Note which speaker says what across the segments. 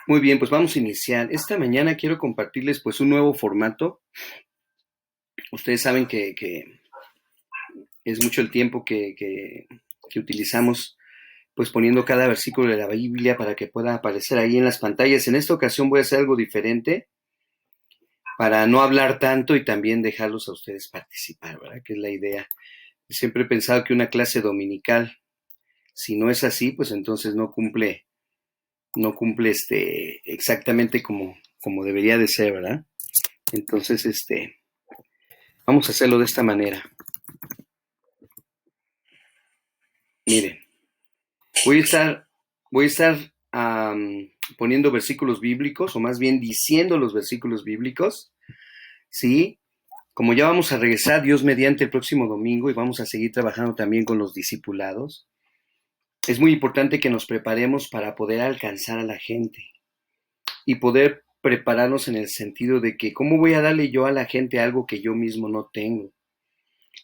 Speaker 1: Muy bien, pues vamos a iniciar. Esta mañana quiero compartirles pues un nuevo formato. Ustedes saben que es mucho el tiempo que utilizamos pues poniendo cada versículo de la Biblia para que pueda aparecer ahí en las pantallas. En esta ocasión voy a hacer algo diferente para no hablar tanto y también dejarlos a ustedes participar, ¿verdad? Que es la idea. Siempre he pensado que una clase dominical, si no es así, pues entonces no cumple exactamente como debería de ser, ¿verdad? Entonces, vamos a hacerlo de esta manera. Mire, voy a estar, voy a estar poniendo versículos bíblicos, o más bien diciendo los versículos bíblicos, ¿sí? Como ya vamos a regresar, Dios mediante el próximo domingo, y vamos a seguir trabajando también con los discipulados, es muy importante que nos preparemos para poder alcanzar a la gente y poder prepararnos en el sentido de que, ¿cómo voy a darle yo a la gente algo que yo mismo no tengo?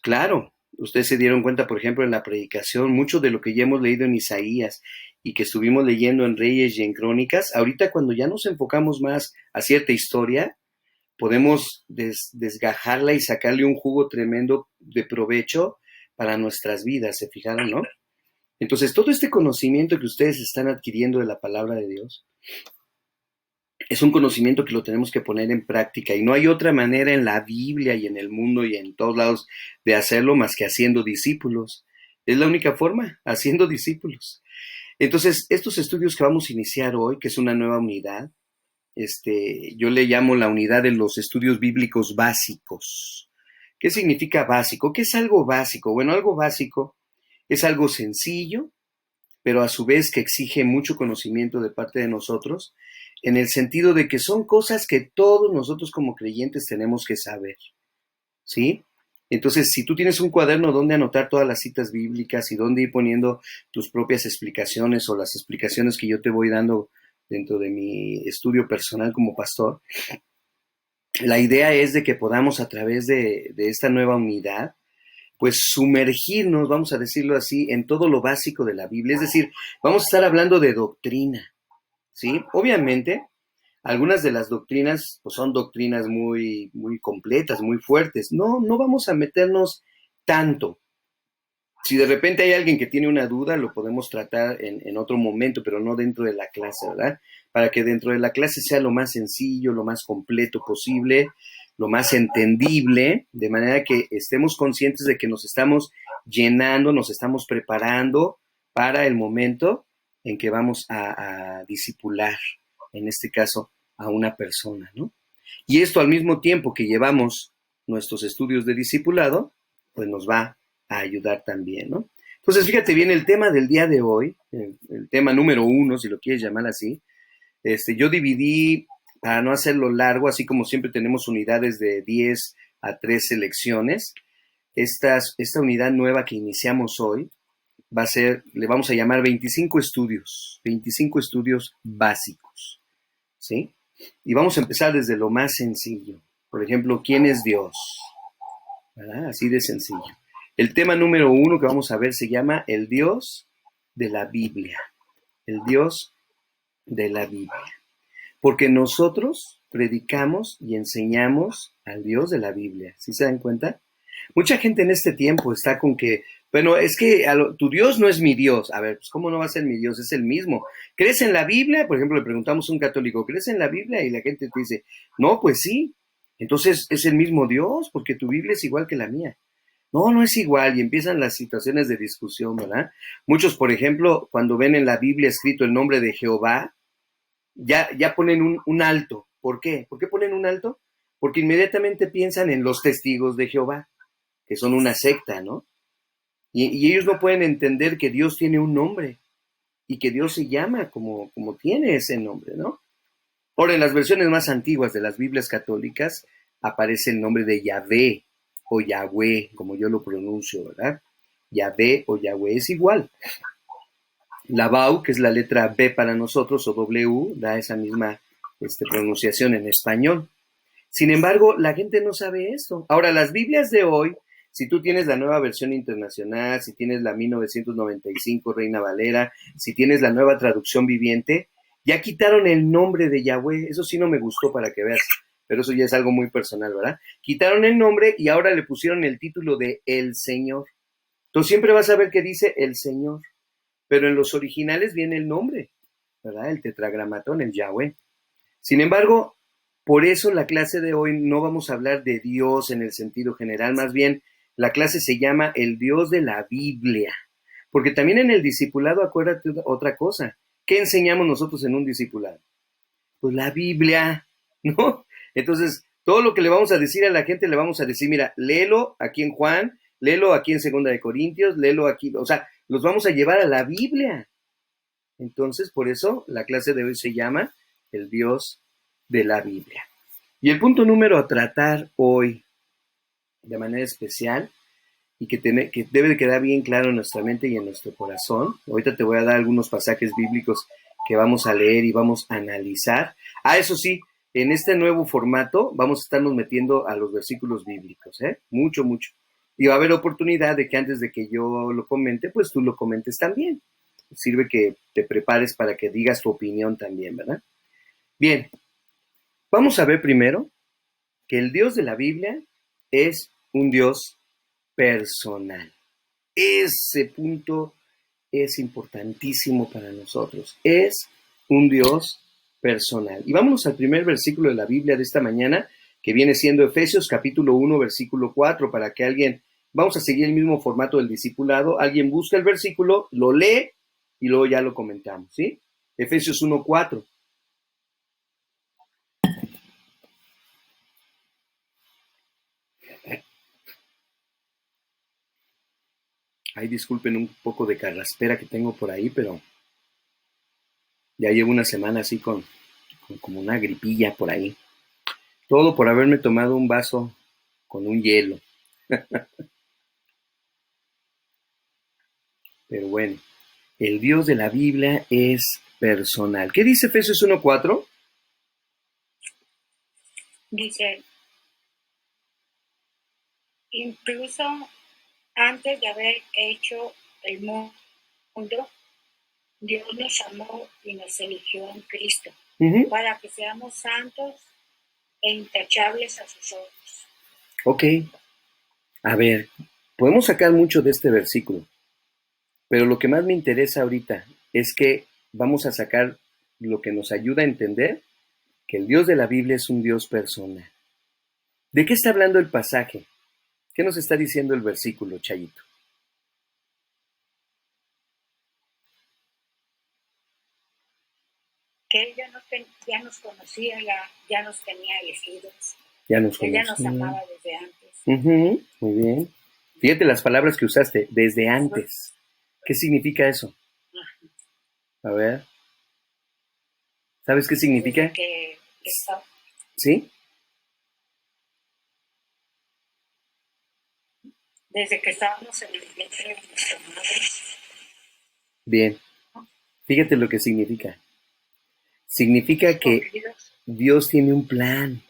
Speaker 1: Claro, ustedes se dieron cuenta, por ejemplo, en la predicación, mucho de lo que ya hemos leído en Isaías y que estuvimos leyendo en Reyes y en Crónicas, ahorita cuando ya nos enfocamos más a cierta historia, podemos desgajarla y sacarle un jugo tremendo de provecho para nuestras vidas, ¿se fijaron, no? Entonces, todo este conocimiento que ustedes están adquiriendo de la palabra de Dios es un conocimiento que lo tenemos que poner en práctica y no hay otra manera en la Biblia y en el mundo y en todos lados de hacerlo más que haciendo discípulos. Es la única forma, haciendo discípulos. Entonces, estos estudios que vamos a iniciar hoy, que es una nueva unidad, yo le llamo la unidad de los estudios bíblicos básicos. ¿Qué significa básico? ¿Qué es algo básico? Bueno, algo básico es algo sencillo, pero a su vez que exige mucho conocimiento de parte de nosotros, en el sentido de que son cosas que todos nosotros como creyentes tenemos que saber, ¿sí? Entonces, si tú tienes un cuaderno donde anotar todas las citas bíblicas y donde ir poniendo tus propias explicaciones o las explicaciones que yo te voy dando dentro de mi estudio personal como pastor, la idea es de que podamos a través de esta nueva unidad pues sumergirnos, vamos a decirlo así, en todo lo básico de la Biblia. Es decir, vamos a estar hablando de doctrina, ¿sí? Obviamente, algunas de las doctrinas pues, son doctrinas muy, muy completas, muy fuertes. No vamos a meternos tanto. Si de repente hay alguien que tiene una duda, lo podemos tratar en otro momento, pero no dentro de la clase, ¿verdad? Para que dentro de la clase sea lo más sencillo, lo más completo posible, lo más entendible, de manera que estemos conscientes de que nos estamos llenando, nos estamos preparando para el momento en que vamos a discipular, en este caso, a una persona, ¿no? Y esto al mismo tiempo que llevamos nuestros estudios de discipulado, pues nos va a ayudar también, ¿no? Entonces, fíjate bien, el tema del día de hoy, el tema número uno, si lo quieres llamar así, yo dividí, para no hacerlo largo, así como siempre tenemos unidades de 10 a 13 lecciones, esta unidad nueva que iniciamos hoy va a ser, le vamos a llamar 25 estudios básicos, ¿sí? Y vamos a empezar desde lo más sencillo. Por ejemplo, ¿quién es Dios? ¿Verdad? Así de sencillo. El tema número uno que vamos a ver se llama el Dios de la Biblia. El Dios de la Biblia. Porque nosotros predicamos y enseñamos al Dios de la Biblia. ¿Sí se dan cuenta? Mucha gente en este tiempo está con que, bueno, es que tu Dios no es mi Dios. A ver, pues ¿cómo no va a ser mi Dios? Es el mismo. ¿Crees en la Biblia? Por ejemplo, le preguntamos a un católico, ¿crees en la Biblia? Y la gente te dice, no, pues sí. Entonces es el mismo Dios, porque tu Biblia es igual que la mía. No es igual y empiezan las situaciones de discusión, ¿verdad? Muchos, por ejemplo, cuando ven en la Biblia escrito el nombre de Jehová, ya ponen un alto. ¿Por qué? ¿Por qué ponen un alto? Porque inmediatamente piensan en los testigos de Jehová, que son una secta, ¿no? Y ellos no pueden entender que Dios tiene un nombre y que Dios se llama como tiene ese nombre, ¿no? Ahora, en las versiones más antiguas de las Biblias católicas aparece el nombre de Yahvé o Yahweh, como yo lo pronuncio, ¿verdad? Yahvé o Yahweh es igual. La BAU, que es la letra B para nosotros, o W, da esa misma pronunciación en español. Sin embargo, la gente no sabe esto. Ahora, las Biblias de hoy, si tú tienes la nueva versión internacional, si tienes la 1995 Reina Valera, si tienes la nueva traducción viviente, Ya quitaron el nombre de Yahweh, eso sí no me gustó para que veas, pero eso ya es algo muy personal, ¿verdad? Quitaron el nombre y ahora le pusieron el título de El Señor. Entonces siempre vas a ver que dice El Señor, pero en los originales viene el nombre, ¿verdad? El tetragramatón, el Yahweh. Sin embargo, por eso la clase de hoy no vamos a hablar de Dios en el sentido general, más bien la clase se llama el Dios de la Biblia. Porque también en el discipulado, acuérdate otra cosa. ¿Qué enseñamos nosotros en un discipulado? Pues la Biblia, ¿no? Entonces, todo lo que le vamos a decir a la gente, le vamos a decir, mira, léelo aquí en Juan, léelo aquí en Segunda de Corintios, léelo aquí, o sea, los vamos a llevar a la Biblia. Entonces, por eso la clase de hoy se llama el Dios de la Biblia. Y el punto número a tratar hoy de manera especial y que debe de quedar bien claro en nuestra mente y en nuestro corazón. Ahorita te voy a dar algunos pasajes bíblicos que vamos a leer y vamos a analizar. Eso sí, en este nuevo formato vamos a estarnos metiendo a los versículos bíblicos, ¿eh? Mucho, mucho. Y va a haber oportunidad de que antes de que yo lo comente, pues tú lo comentes también. Sirve que te prepares para que digas tu opinión también, ¿verdad? Bien, vamos a ver primero que el Dios de la Biblia es un Dios personal. Ese punto es importantísimo para nosotros. Es un Dios personal. Y vámonos al primer versículo de la Biblia de esta mañana, que viene siendo Efesios capítulo 1, versículo 4, para que alguien, vamos a seguir el mismo formato del discipulado, alguien busca el versículo, lo lee y luego ya lo comentamos, ¿sí? Efesios 1, 4. Ay, disculpen un poco de carraspera que tengo por ahí, pero ya llevo una semana así con como una gripilla por ahí. Todo por haberme tomado un vaso con un hielo. Pero bueno, el Dios de la Biblia es personal. ¿Qué dice Efesios 1:4?
Speaker 2: Dice, incluso antes de haber hecho el mundo, Dios nos amó y nos eligió en Cristo para que seamos santos e intachables a sus ojos.
Speaker 1: Ok, a ver, podemos sacar mucho de este versículo, pero lo que más me interesa ahorita es que vamos a sacar lo que nos ayuda a entender que el Dios de la Biblia es un Dios personal. ¿De qué está hablando el pasaje? ¿Qué nos está diciendo el versículo, Chayito?
Speaker 2: Que Él ya nos conocía, ya nos tenía elegidos.
Speaker 1: Ya nos
Speaker 2: Él ya
Speaker 1: conocía.
Speaker 2: nos amaba desde antes.
Speaker 1: Muy bien. Fíjate las palabras que usaste, desde antes. ¿Qué significa eso? A ver, ¿sabes qué significa? ¿Sí?
Speaker 2: Desde que estábamos en el vientre de nuestra madre.
Speaker 1: Bien, fíjate lo que significa. Significa que Dios tiene un plan.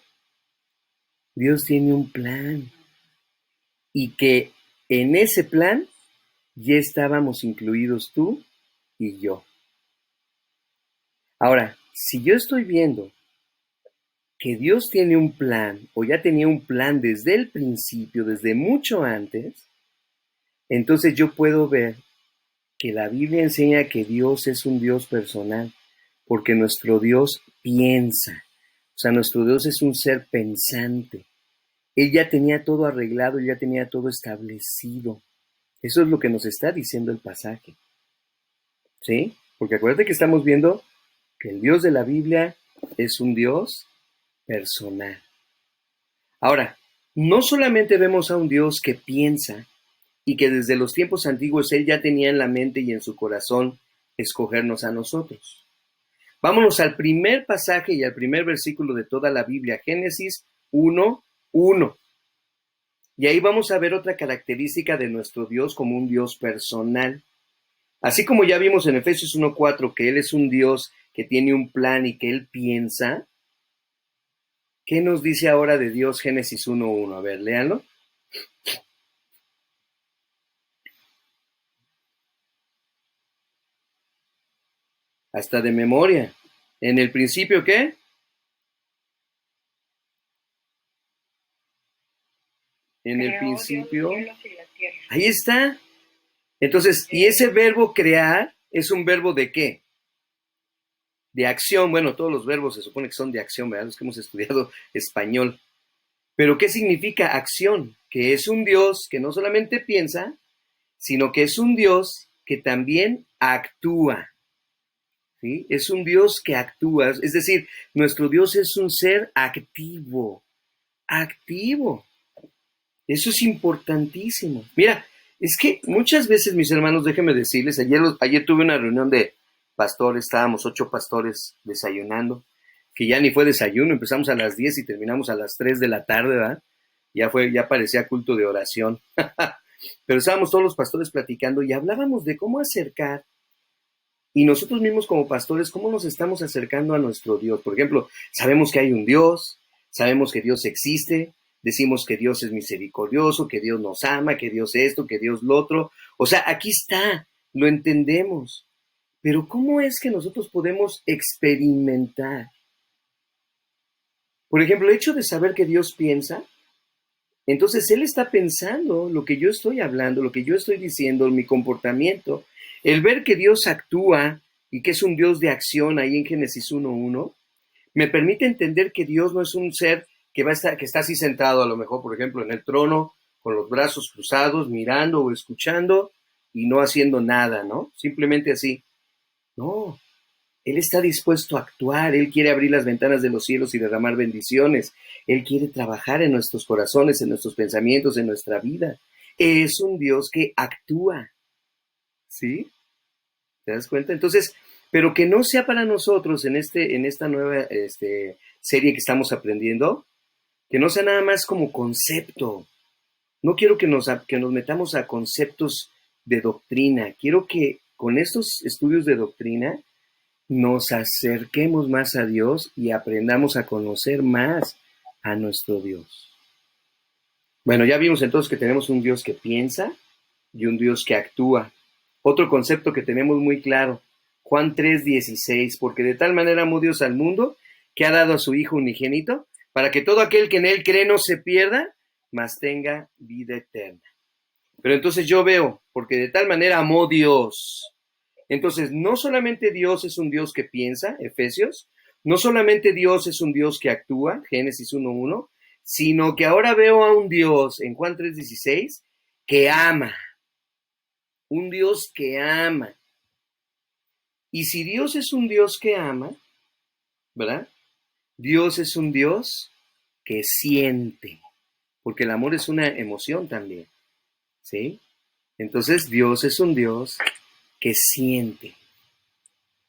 Speaker 1: Dios tiene un plan. Y que en ese plan ya estábamos incluidos tú y yo. Ahora, si yo estoy viendo que Dios tiene un plan o ya tenía un plan desde el principio, desde mucho antes, entonces yo puedo ver que la Biblia enseña que Dios es un Dios personal, porque nuestro Dios piensa, o sea, nuestro Dios es un ser pensante. Él ya tenía todo arreglado, él ya tenía todo establecido. Eso es lo que nos está diciendo el pasaje, ¿sí? Porque acuérdate que estamos viendo que el Dios de la Biblia es un Dios personal. Ahora, no solamente vemos a un Dios que piensa y que desde los tiempos antiguos él ya tenía en la mente y en su corazón escogernos a nosotros. Vámonos al primer pasaje y al primer versículo de toda la Biblia, Génesis 1:1. Y ahí vamos a ver otra característica de nuestro Dios como un Dios personal. Así como ya vimos en Efesios 1:4 que Él es un Dios que tiene un plan y que Él piensa, ¿qué nos dice ahora de Dios Génesis 1:1? A ver, léanlo. Hasta de memoria. ¿En el principio qué? En el principio. Ahí está. Entonces, ¿y ese verbo crear es un verbo de qué? De acción. Bueno, todos los verbos se supone que son de acción, ¿verdad? Los que hemos estudiado español. Pero ¿qué significa acción? Que es un Dios que no solamente piensa, sino que es un Dios que también actúa. ¿Sí? Es un Dios que actúa. Es decir, nuestro Dios es un ser activo. Activo. Eso es importantísimo. Mira, es que muchas veces, mis hermanos, déjenme decirles, ayer tuve una reunión de pastores, estábamos 8 pastores desayunando, que ya ni fue desayuno, empezamos a las 10 y terminamos a las 3 de la tarde, ¿verdad? Ya parecía culto de oración. Pero estábamos todos los pastores platicando y hablábamos de cómo acercar, y nosotros mismos como pastores, cómo nos estamos acercando a nuestro Dios. Por ejemplo, sabemos que hay un Dios, sabemos que Dios existe, decimos que Dios es misericordioso, que Dios nos ama, que Dios esto, que Dios lo otro. O sea, aquí está, lo entendemos. Pero ¿cómo es que nosotros podemos experimentar? Por ejemplo, el hecho de saber que Dios piensa, entonces Él está pensando lo que yo estoy hablando, lo que yo estoy diciendo, mi comportamiento. El ver que Dios actúa y que es un Dios de acción ahí en Génesis 1:1, me permite entender que Dios no es un ser que está así sentado, a lo mejor, por ejemplo, en el trono, con los brazos cruzados, mirando o escuchando y no haciendo nada, ¿no? Simplemente así. No, Él está dispuesto a actuar, Él quiere abrir las ventanas de los cielos y derramar bendiciones. Él quiere trabajar en nuestros corazones, en nuestros pensamientos, en nuestra vida. Es un Dios que actúa, ¿sí? ¿Te das cuenta? Entonces, pero que no sea para nosotros en esta nueva serie que estamos aprendiendo, que no sea nada más como concepto. No quiero que nos metamos a conceptos de doctrina. Quiero que con estos estudios de doctrina nos acerquemos más a Dios y aprendamos a conocer más a nuestro Dios. Bueno, ya vimos entonces que tenemos un Dios que piensa y un Dios que actúa. Otro concepto que tenemos muy claro, Juan 3:16, porque de tal manera amó Dios al mundo que ha dado a su Hijo unigénito, para que todo aquel que en Él cree no se pierda, mas tenga vida eterna. Pero entonces yo veo, porque de tal manera amó Dios. Entonces, no solamente Dios es un Dios que piensa, Efesios, no solamente Dios es un Dios que actúa, Génesis 1:1, sino que ahora veo a un Dios, en Juan 3:16, que ama. Un Dios que ama. Y si Dios es un Dios que ama, ¿verdad? Dios es un Dios que siente, porque el amor es una emoción también, ¿sí? Entonces Dios es un Dios que siente.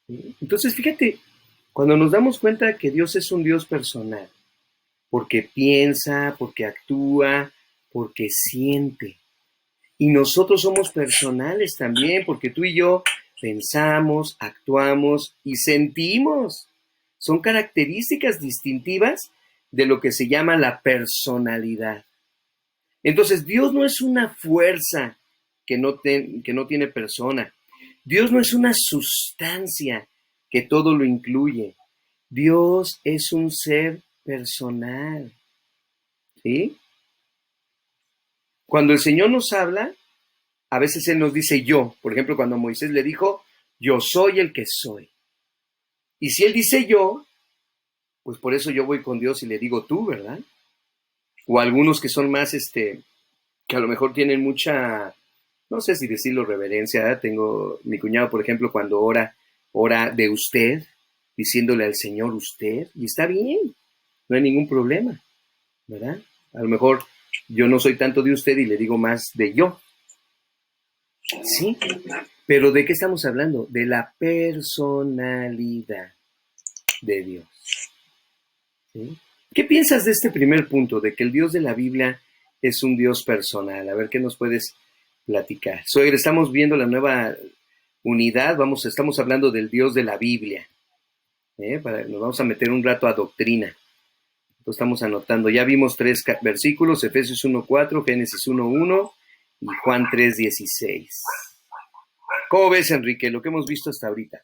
Speaker 1: ¿Sí? Entonces fíjate, cuando nos damos cuenta que Dios es un Dios personal, porque piensa, porque actúa, porque siente. Y nosotros somos personales también, porque tú y yo pensamos, actuamos y sentimos. Son características distintivas de lo que se llama la personalidad. Entonces, Dios no es una fuerza que no tiene persona. Dios no es una sustancia que todo lo incluye. Dios es un ser personal. ¿Sí? Cuando el Señor nos habla, a veces Él nos dice yo. Por ejemplo, cuando Moisés le dijo, yo soy el que soy. Y si Él dice yo, pues por eso yo voy con Dios y le digo tú, ¿verdad? O algunos que son más, que a lo mejor tienen mucha, no sé si decirlo reverencia, ¿eh? Tengo mi cuñado, por ejemplo, cuando ora de usted, diciéndole al Señor usted, y está bien, no hay ningún problema, ¿verdad? A lo mejor yo no soy tanto de usted y le digo más de yo. Sí, pero ¿de qué estamos hablando? De la personalidad de Dios. ¿Sí? ¿Qué piensas de este primer punto, de que el Dios de la Biblia es un Dios personal? A ver, ¿qué nos puedes platicar? Estamos viendo la nueva unidad, estamos hablando del Dios de la Biblia. Nos vamos a meter un rato a doctrina. Entonces estamos anotando. Ya vimos 3 versículos, Efesios 1:4, Génesis 1:1 y Juan 3:16. ¿Cómo ves, Enrique, lo que hemos visto hasta ahorita?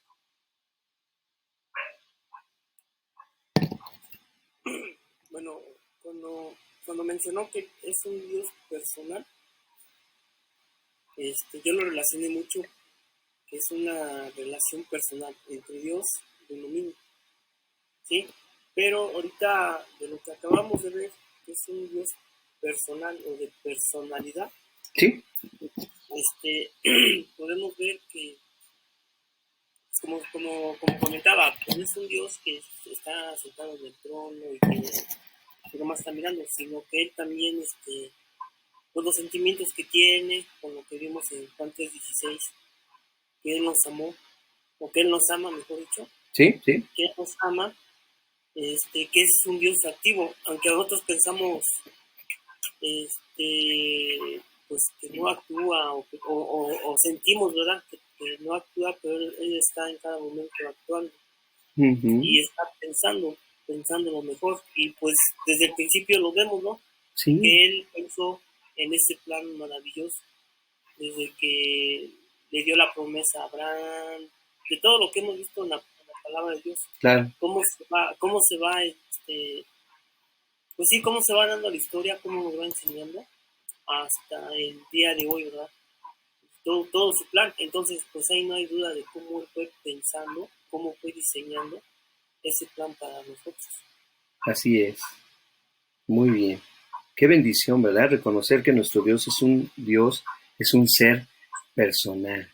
Speaker 3: cuando mencionó que es un Dios personal, yo lo relacioné mucho, que es una relación personal entre Dios y uno mismo, ¿sí? Pero ahorita, de lo que acabamos de ver, que es un Dios personal o de personalidad,
Speaker 1: ¿Sí?
Speaker 3: podemos ver que, como comentaba, pues no es un Dios que está sentado en el trono y que nomás está mirando, sino que Él también, con los sentimientos que tiene, con lo que vimos en Juan 3:16, que Él nos amó, o que Él nos ama, mejor dicho,
Speaker 1: Sí, sí.
Speaker 3: que Él nos ama, que es un Dios activo, aunque nosotros pensamos, pues que no actúa, o sentimos, ¿verdad?, que no actúa, pero él está en cada momento actuando, y está pensando lo mejor, y pues desde el principio lo vemos, ¿no?
Speaker 1: Sí.
Speaker 3: Que Él pensó en ese plan maravilloso, desde que le dio la promesa a Abraham, de todo lo que hemos visto en la palabra de Dios.
Speaker 1: Claro.
Speaker 3: Cómo se va, pues sí, cómo se va dando la historia, cómo nos va enseñando hasta el día de hoy, ¿verdad? Todo su plan. Entonces, pues ahí no hay duda de cómo él fue pensando, cómo fue diseñando ese plan para nosotros.
Speaker 1: Así es. Muy bien. Qué bendición, ¿verdad? Reconocer que nuestro Dios, es un ser personal.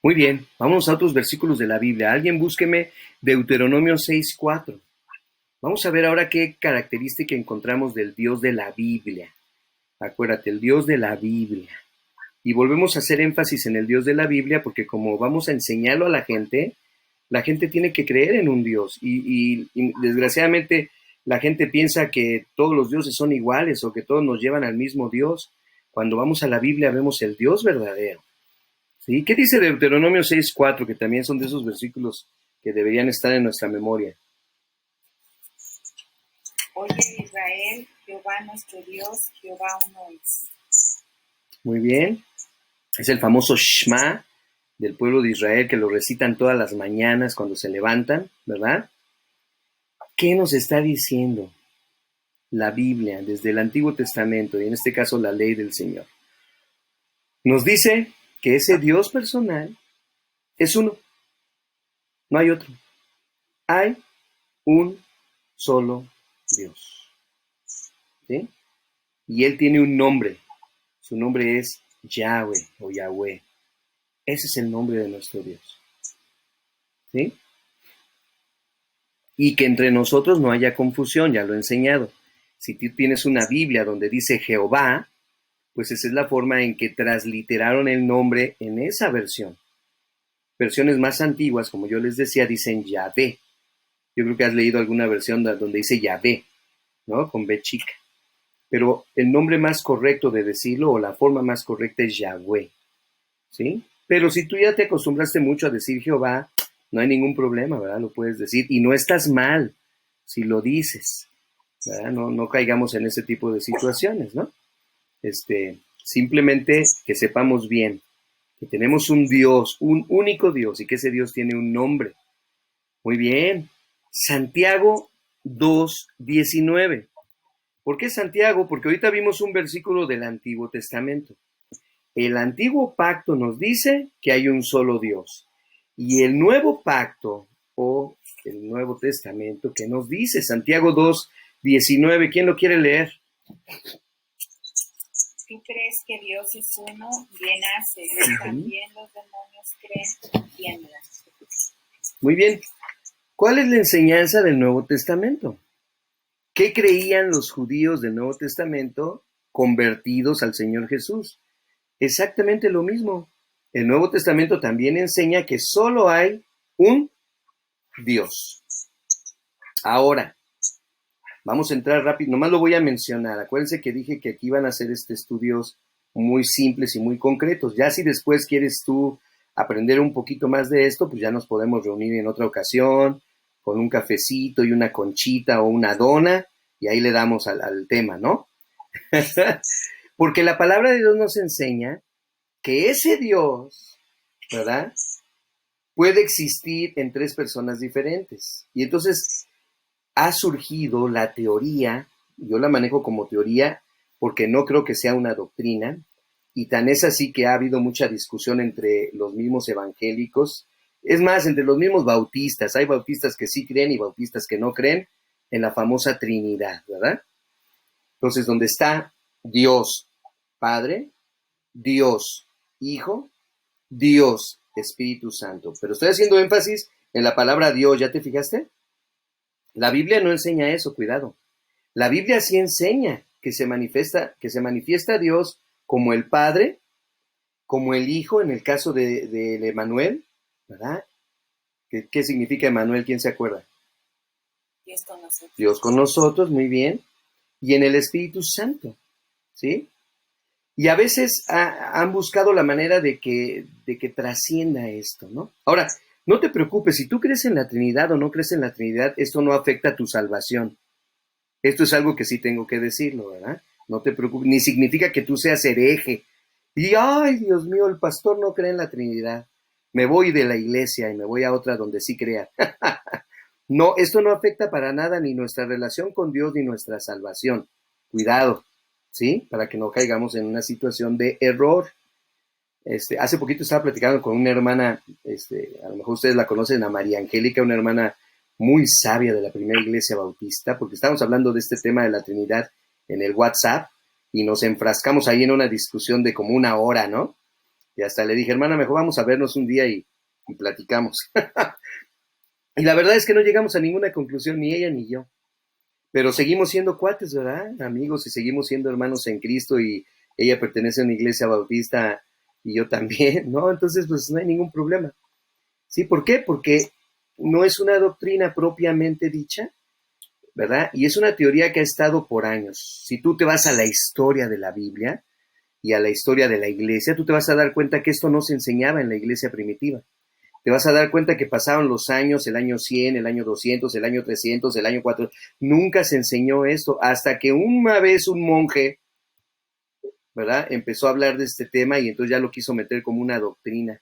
Speaker 1: Muy bien, vamos a otros versículos de la Biblia. Alguien búsqueme Deuteronomio 6:4. Vamos a ver ahora qué característica encontramos del Dios de la Biblia. Acuérdate, el Dios de la Biblia. Y volvemos a hacer énfasis en el Dios de la Biblia porque como vamos a enseñarlo a la gente tiene que creer en un Dios. Y desgraciadamente la gente piensa que todos los dioses son iguales o que todos nos llevan al mismo Dios. Cuando vamos a la Biblia vemos el Dios verdadero. ¿Sí? ¿Qué dice Deuteronomio 6:4? Que también son de esos versículos que deberían estar en nuestra memoria.
Speaker 2: Oye Israel, Jehová nuestro Dios, Jehová uno es.
Speaker 1: Muy bien. Es el famoso Shema del pueblo de Israel que lo recitan todas las mañanas cuando se levantan, ¿verdad? ¿Qué nos está diciendo la Biblia desde el Antiguo Testamento y en este caso la ley del Señor? Nos dice que ese Dios personal es uno, no hay otro. Hay un solo Dios. ¿Sí? Y Él tiene un nombre. Su nombre es Yahweh o Yahweh. Ese es el nombre de nuestro Dios. ¿Sí? Y que entre nosotros no haya confusión, ya lo he enseñado. Si tú tienes una Biblia donde dice Jehová, pues esa es la forma en que transliteraron el nombre en esa versión. Versiones más antiguas, como yo les decía, dicen Yahvé. Yo creo que has leído alguna versión donde dice Yahvé, ¿no? Con B chica. Pero el nombre más correcto de decirlo o la forma más correcta es Yahweh, ¿sí? Pero si tú ya te acostumbraste mucho a decir Jehová, no hay ningún problema, ¿verdad? Lo puedes decir y no estás mal si lo dices, ¿verdad? No caigamos en ese tipo de situaciones, ¿no? Simplemente que sepamos bien que tenemos un Dios, un único Dios y que ese Dios tiene un nombre. Muy bien. Santiago 2:19. ¿Por qué Santiago? Porque ahorita vimos un versículo del Antiguo Testamento. El Antiguo Pacto nos dice que hay un solo Dios. Y el Nuevo Pacto o el Nuevo Testamento, ¿qué nos dice? Santiago 2:19. ¿Quién lo quiere leer?
Speaker 2: Tú crees que Dios es uno, bien haces. También los demonios creen, tiemblan.
Speaker 1: Muy bien. ¿Cuál es la enseñanza del Nuevo Testamento? ¿Qué creían los judíos del Nuevo Testamento convertidos al Señor Jesús? Exactamente lo mismo. El Nuevo Testamento también enseña que solo hay un Dios. Ahora, vamos a entrar rápido, nomás lo voy a mencionar. Acuérdense que dije que aquí van a ser estudios muy simples y muy concretos. Ya si después quieres tú aprender un poquito más de esto, pues ya nos podemos reunir en otra ocasión con un cafecito y una conchita o una dona y ahí le damos al tema, ¿no? Porque la palabra de Dios nos enseña que ese Dios, ¿verdad?, puede existir en tres personas diferentes. Y entonces ha surgido la teoría Yo la manejo como teoría porque no creo que sea una doctrina, y tan es así que ha habido mucha discusión entre los mismos evangélicos, es más, entre los mismos bautistas. Hay bautistas que sí creen y bautistas que no creen en la famosa Trinidad, ¿verdad? Entonces, donde está Dios Padre, Dios Hijo, Dios Espíritu Santo. Pero estoy haciendo énfasis en la palabra Dios, ¿ya te fijaste? La Biblia no enseña eso, cuidado. La Biblia sí enseña que se manifiesta Dios como el Padre, como el Hijo, en el caso de Emanuel, ¿verdad? ¿Qué significa Emanuel? ¿Quién se acuerda?
Speaker 3: Dios con nosotros.
Speaker 1: Dios con nosotros, muy bien. Y en el Espíritu Santo, ¿sí? Y a veces han buscado la manera de que trascienda esto, ¿no? Ahora, no te preocupes, si tú crees en la Trinidad o no crees en la Trinidad, esto no afecta a tu salvación. Esto es algo que sí tengo que decirlo, ¿verdad? No te preocupes, ni significa que tú seas hereje. Y, ay, Dios mío, el pastor no cree en la Trinidad. Me voy de la iglesia y me voy a otra donde sí crea. No, esto no afecta para nada ni nuestra relación con Dios ni nuestra salvación. Cuidado, ¿sí? Para que no caigamos en una situación de error. Hace poquito estaba platicando con una hermana, a lo mejor ustedes la conocen, a María Angélica, una hermana muy sabia de la primera iglesia bautista, porque estábamos hablando de este tema de la Trinidad en el WhatsApp y nos enfrascamos ahí en una discusión de como una hora, ¿no? Y hasta le dije, hermana, mejor vamos a vernos un día y platicamos. Y la verdad es que no llegamos a ninguna conclusión, ni ella ni yo. Pero seguimos siendo cuates, ¿verdad? Amigos, y seguimos siendo hermanos en Cristo, y ella pertenece a una iglesia bautista y yo también, ¿no? Entonces, pues no hay ningún problema. ¿Sí? ¿Por qué? Porque no es una doctrina propiamente dicha, ¿verdad? Y es una teoría que ha estado por años. Si tú te vas a la historia de la Biblia y a la historia de la iglesia, tú te vas a dar cuenta que esto no se enseñaba en la iglesia primitiva. Te vas a dar cuenta que pasaron los años, el año 100, el año 200, el año 300, el año 400. Nunca se enseñó esto hasta que una vez un monje, ¿verdad?, empezó a hablar de este tema y entonces ya lo quiso meter como una doctrina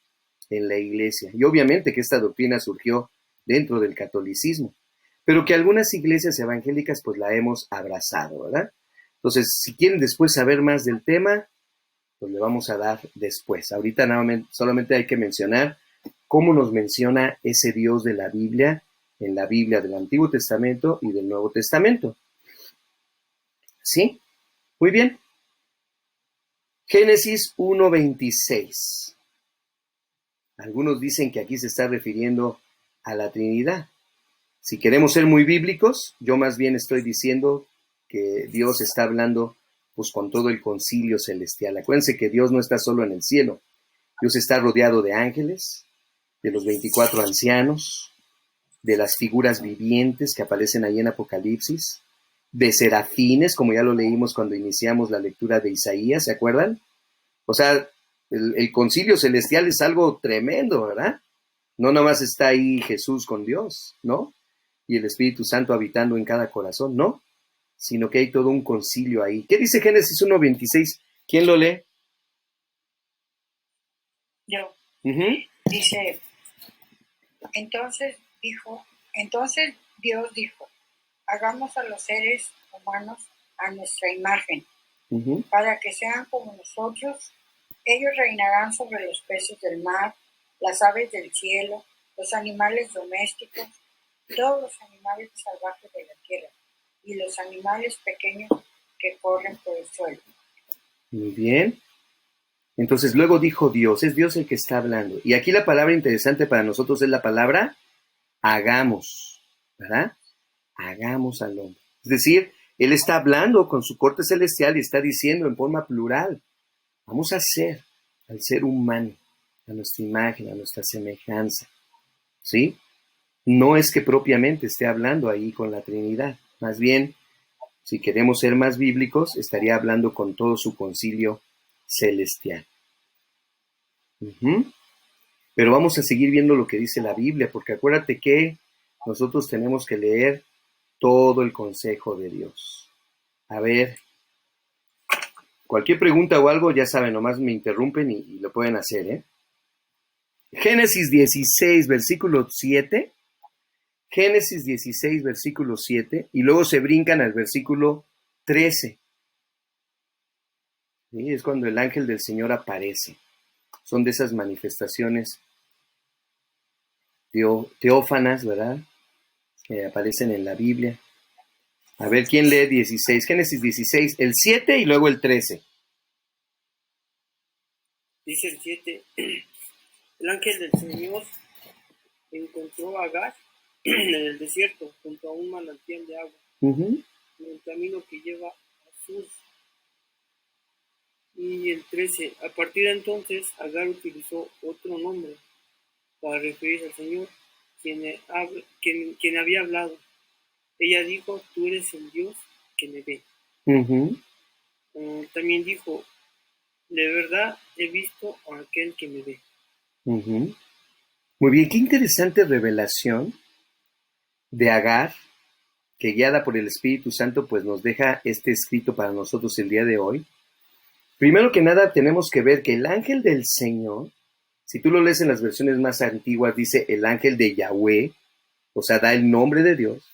Speaker 1: en la iglesia. Y obviamente que esta doctrina surgió dentro del catolicismo, pero que algunas iglesias evangélicas pues la hemos abrazado, ¿verdad? Entonces, si quieren después saber más del tema, pues le vamos a dar después. Ahorita solamente hay que mencionar cómo nos menciona ese Dios de la Biblia, en la Biblia del Antiguo Testamento y del Nuevo Testamento. ¿Sí? Muy bien. Génesis 1:26. Algunos dicen que aquí se está refiriendo a la Trinidad. Si queremos ser muy bíblicos, yo más bien estoy diciendo que Dios está hablando pues con todo el concilio celestial. Acuérdense que Dios no está solo en el cielo. Dios está rodeado de ángeles, de los 24 ancianos, de las figuras vivientes que aparecen ahí en Apocalipsis, de serafines, como ya lo leímos cuando iniciamos la lectura de Isaías, ¿se acuerdan? O sea, el concilio celestial es algo tremendo, ¿verdad? No nada más está ahí Jesús con Dios, ¿no? Y el Espíritu Santo habitando en cada corazón, ¿no? Sino que hay todo un concilio ahí. ¿Qué dice Génesis 1:26? ¿Quién lo lee?
Speaker 2: Yo.
Speaker 1: Uh-huh.
Speaker 2: Dice, entonces Dios dijo, hagamos a los seres humanos a nuestra imagen,
Speaker 1: uh-huh,
Speaker 2: para que sean como nosotros. Ellos reinarán sobre los peces del mar, las aves del cielo, los animales domésticos, todos los animales salvajes de la tierra y los animales pequeños que corren por el suelo.
Speaker 1: Muy bien. Entonces luego dijo Dios, es Dios el que está hablando. Y aquí la palabra interesante para nosotros es la palabra hagamos, ¿verdad? Hagamos al hombre. Es decir, Él está hablando con su corte celestial y está diciendo en forma plural, vamos a hacer al ser humano a nuestra imagen, a nuestra semejanza, ¿sí? No es que propiamente esté hablando ahí con la Trinidad, más bien, si queremos ser más bíblicos, estaría hablando con todo su concilio celestial. Uh-huh. Pero vamos a seguir viendo lo que dice la Biblia, porque acuérdate que nosotros tenemos que leer todo el consejo de Dios. A ver, cualquier pregunta o algo, ya saben, nomás me interrumpen y lo pueden hacer, ¿eh? Génesis 16, versículo 7. Génesis 16, versículo 7. Y luego se brincan al versículo 13. ¿Sí? Es cuando el ángel del Señor aparece. Son de esas manifestaciones teófanas, ¿verdad? Que aparecen en la Biblia. A ver, ¿quién lee 16? Génesis 16, el 7 y luego el 13.
Speaker 3: Dice el 7. El ángel del Señor encontró a Agar en el desierto, junto a un manantial de agua,
Speaker 1: Uh-huh.
Speaker 3: en el camino que lleva a Sur. Y el 13. A partir de entonces, Agar utilizó otro nombre para referirse al Señor, quien había hablado. Ella dijo, tú eres el Dios que me ve.
Speaker 1: Uh-huh.
Speaker 3: También dijo, de verdad he visto a aquel que me ve.
Speaker 1: Uh-huh. Muy bien, qué interesante revelación de Agar, que guiada por el Espíritu Santo, pues nos deja este escrito para nosotros el día de hoy. Primero que nada, tenemos que ver que el ángel del Señor, si tú lo lees en las versiones más antiguas, dice el ángel de Yahweh, o sea, da el nombre de Dios,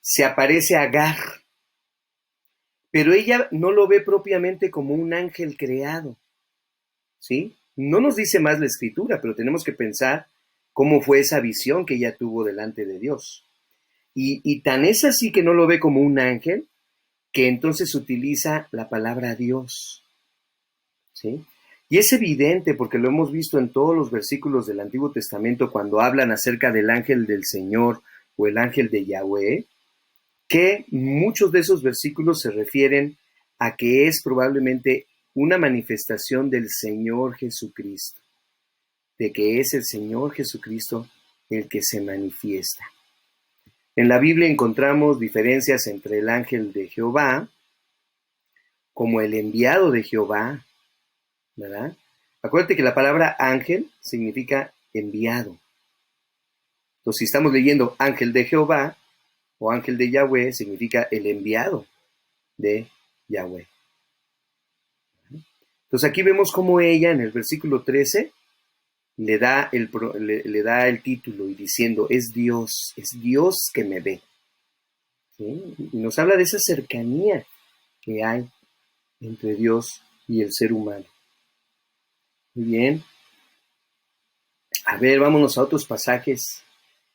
Speaker 1: se aparece a Agar, pero ella no lo ve propiamente como un ángel creado, ¿sí? No nos dice más la escritura, pero tenemos que pensar cómo fue esa visión que ella tuvo delante de Dios. Y tan es así que no lo ve como un ángel, que entonces utiliza la palabra Dios, ¿sí? Y es evidente, porque lo hemos visto en todos los versículos del Antiguo Testamento, cuando hablan acerca del ángel del Señor o el ángel de Yahweh, que muchos de esos versículos se refieren a que es probablemente una manifestación del Señor Jesucristo, de que es el Señor Jesucristo el que se manifiesta. En la Biblia encontramos diferencias entre el ángel de Jehová, como el enviado de Jehová, ¿verdad? Acuérdate que la palabra ángel significa enviado. Entonces, si estamos leyendo ángel de Jehová o ángel de Yahweh, significa el enviado de Yahweh. Entonces, aquí vemos cómo ella, en el versículo 13, le da el título y diciendo, es Dios que me ve. ¿Sí? Y nos habla de esa cercanía que hay entre Dios y el ser humano. Muy bien. A ver, vámonos a otros pasajes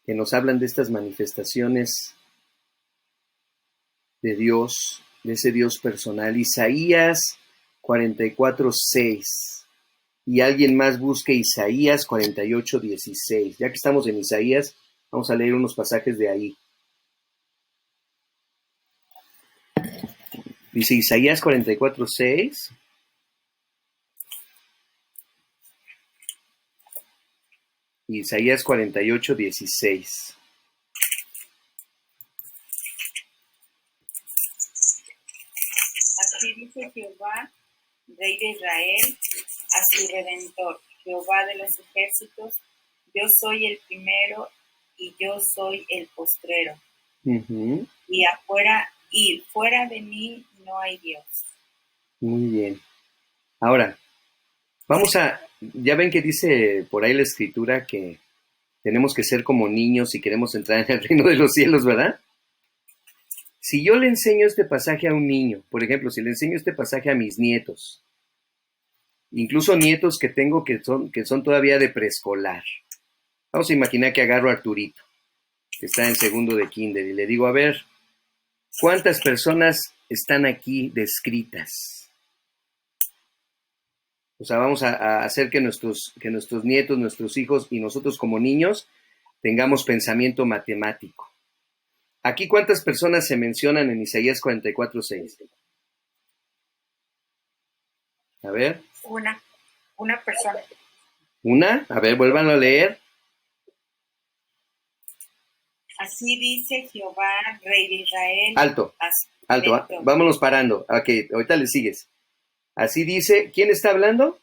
Speaker 1: que nos hablan de estas manifestaciones de Dios, de ese Dios personal. Isaías 44:6. Y alguien más busque Isaías 48:16. Ya que estamos en Isaías, vamos a leer unos pasajes de ahí. Dice Isaías 44:6. Isaías 48:16.
Speaker 2: Así dice Jehová, Rey de Israel, a su Redentor, Jehová de los ejércitos, yo soy el primero y yo soy el postrero,
Speaker 1: Uh-huh.
Speaker 2: y fuera de mí no hay Dios.
Speaker 1: Muy bien. Ahora, ya ven que dice por ahí la escritura que tenemos que ser como niños si queremos entrar en el reino de los cielos, ¿verdad? Si yo le enseño este pasaje a un niño, por ejemplo, si le enseño este pasaje a mis nietos, incluso nietos que tengo que son todavía de preescolar, vamos a imaginar que agarro a Arturito, que está en segundo de kinder, y le digo, a ver, ¿cuántas personas están aquí descritas? O sea, vamos a hacer que nuestros nietos, nuestros hijos y nosotros como niños tengamos pensamiento matemático. Aquí, ¿cuántas personas se mencionan en Isaías 44:6? A ver.
Speaker 2: Una persona.
Speaker 1: ¿Una? A ver, vuelvan a leer.
Speaker 2: Así dice Jehová, Rey de Israel.
Speaker 1: Alto, vámonos parando. Ok, ahorita le sigues. Así dice, ¿quién está hablando?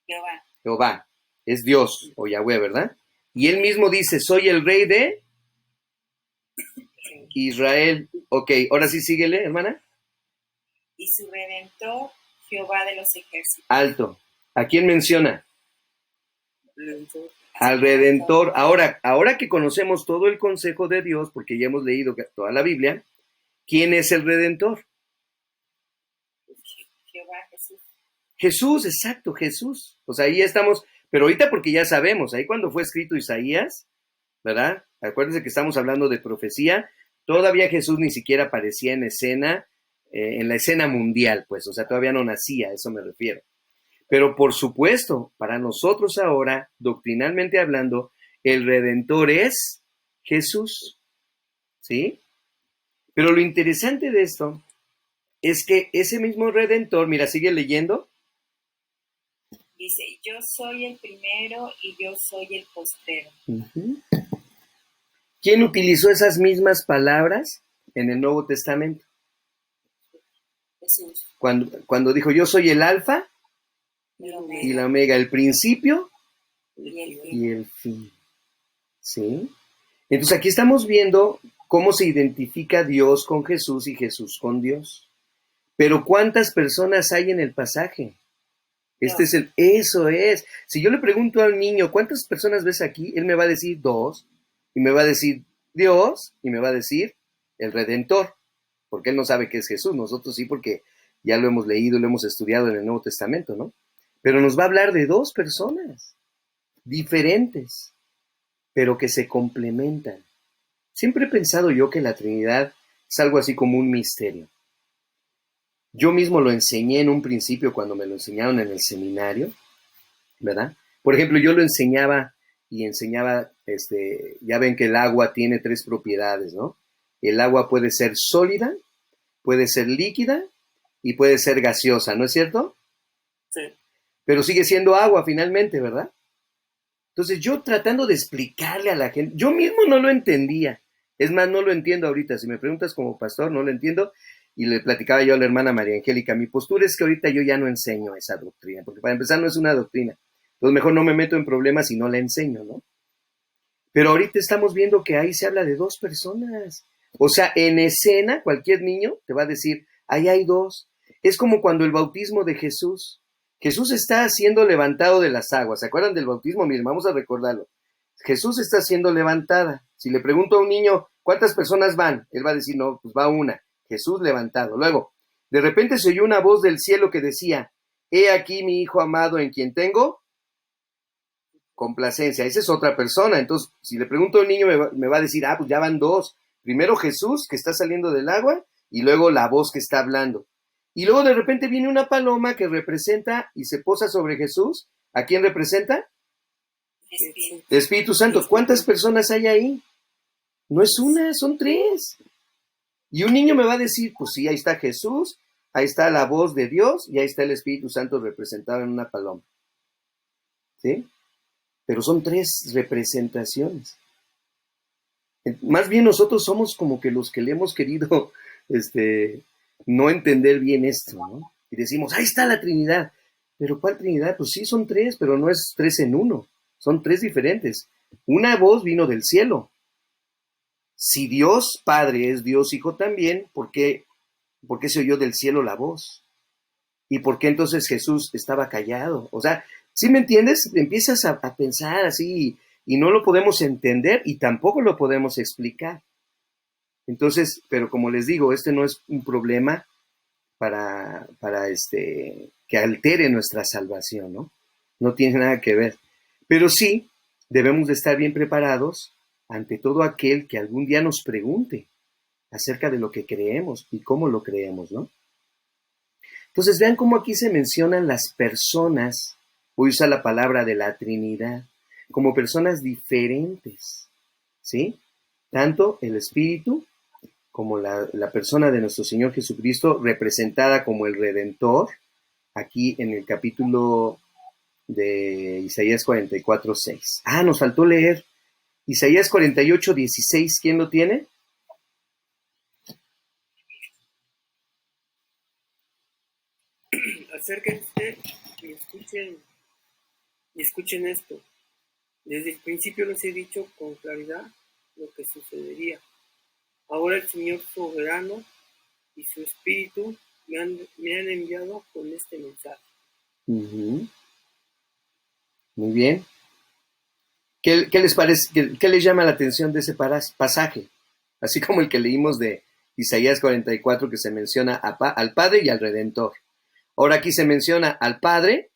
Speaker 2: Jehová.
Speaker 1: Jehová, es Dios o Yahweh, ¿verdad? Y él mismo dice, soy el rey de Israel. Ok, ahora sí síguele, hermana.
Speaker 2: Y su Redentor, Jehová de los ejércitos.
Speaker 1: Alto. ¿A quién menciona?
Speaker 3: Redentor.
Speaker 1: Al Redentor. Ahora que conocemos todo el consejo de Dios, porque ya hemos leído toda la Biblia, ¿quién es el Redentor? Jesús, exacto, Jesús. O sea, ahí estamos, pero ahorita porque ya sabemos, ahí cuando fue escrito Isaías, ¿verdad? Acuérdense que estamos hablando de profecía, todavía Jesús ni siquiera aparecía en escena, en la escena mundial, pues, o sea, todavía no nacía, a eso me refiero. Pero por supuesto, para nosotros ahora, doctrinalmente hablando, el Redentor es Jesús, ¿sí? Pero lo interesante de esto es que ese mismo Redentor, mira, sigue leyendo.
Speaker 4: Dice, yo soy el primero y yo soy el postrero.
Speaker 1: Uh-huh. ¿Quién utilizó esas mismas palabras en el Nuevo Testamento?
Speaker 4: Jesús.
Speaker 1: Cuando dijo, yo soy el alfa y la omega, el principio y el fin. ¿Sí? Entonces aquí estamos viendo cómo se identifica Dios con Jesús y Jesús con Dios. Pero ¿cuántas personas hay en el pasaje? Eso es. Si yo le pregunto al niño, ¿cuántas personas ves aquí? Él me va a decir 2, y me va a decir Dios, y me va a decir el Redentor, porque él no sabe qué es Jesús. Nosotros sí, porque ya lo hemos leído, lo hemos estudiado en el Nuevo Testamento, ¿no? Pero nos va a hablar de 2 personas diferentes, pero que se complementan. Siempre he pensado yo que la Trinidad es algo así como un misterio. Yo mismo lo enseñé en un principio cuando me lo enseñaron en el seminario, ¿verdad? Por ejemplo, yo lo enseñaba, ya ven que el agua tiene 3 propiedades, ¿no? El agua puede ser sólida, puede ser líquida y puede ser gaseosa, ¿no es cierto?
Speaker 3: Sí.
Speaker 1: Pero sigue siendo agua finalmente, ¿verdad? Entonces yo tratando de explicarle a la gente, yo mismo no lo entendía. Es más, no lo entiendo ahorita. Si me preguntas como pastor, no lo entiendo. Y le platicaba yo a la hermana María Angélica, mi postura es que ahorita yo ya no enseño esa doctrina, porque para empezar no es una doctrina. Entonces mejor no me meto en problemas y no la enseño, ¿no? Pero ahorita estamos viendo que ahí se habla de 2 personas. O sea, en escena, cualquier niño te va a decir, ahí hay 2. Es como cuando el bautismo de Jesús. Jesús está siendo levantado de las aguas. ¿Se acuerdan del bautismo? Miren, vamos a recordarlo. Jesús está siendo levantada. Si le pregunto a un niño, ¿cuántas personas van? Él va a decir, no, pues va una. Jesús levantado. Luego, de repente se oyó una voz del cielo que decía, he aquí mi hijo amado en quien tengo complacencia. Esa es otra persona. Entonces, si le pregunto a un niño, me va a decir, pues ya van 2. Primero Jesús, que está saliendo del agua, y luego la voz que está hablando. Y luego de repente viene una paloma que representa y se posa sobre Jesús. ¿A quién representa? Espíritu Santo. ¿Cuántas personas hay ahí? No es una, son 3. Y un niño me va a decir, pues sí, ahí está Jesús, ahí está la voz de Dios y ahí está el Espíritu Santo representado en una paloma. ¿Sí? Pero son 3 representaciones. Más bien nosotros somos como que los que le hemos querido no entender bien esto, ¿no? Y decimos, ahí está la Trinidad. ¿Pero cuál Trinidad? Pues sí, son 3, pero no es 3 en 1. Son 3 diferentes. Una voz vino del cielo. Si Dios Padre es Dios Hijo también, ¿por qué se oyó del cielo la voz? ¿Y por qué entonces Jesús estaba callado? O sea, ¿sí me entiendes? Empiezas a pensar así y no lo podemos entender y tampoco lo podemos explicar. Entonces, pero como les digo, no es un problema para que altere nuestra salvación, ¿no? No tiene nada que ver. Pero sí, debemos de estar bien preparados ante todo aquel que algún día nos pregunte acerca de lo que creemos y cómo lo creemos, ¿no? Entonces vean cómo aquí se mencionan las personas, voy a usar la palabra de la Trinidad, como personas diferentes, ¿sí? Tanto el Espíritu como la persona de nuestro Señor Jesucristo, representada como el Redentor, aquí en el capítulo de Isaías 44:6. Nos faltó leer Isaías 48:16, ¿quién lo tiene?
Speaker 3: Acérquense y escuchen esto. Desde el principio les he dicho con claridad lo que sucedería. Ahora el Señor soberano y su Espíritu me han enviado con este mensaje.
Speaker 1: Uh-huh. Muy bien. ¿Qué les parece? ¿Qué les llama la atención de ese pasaje? Así como el que leímos de Isaías 44, que se menciona al Padre y al Redentor. Ahora aquí se menciona al Padre,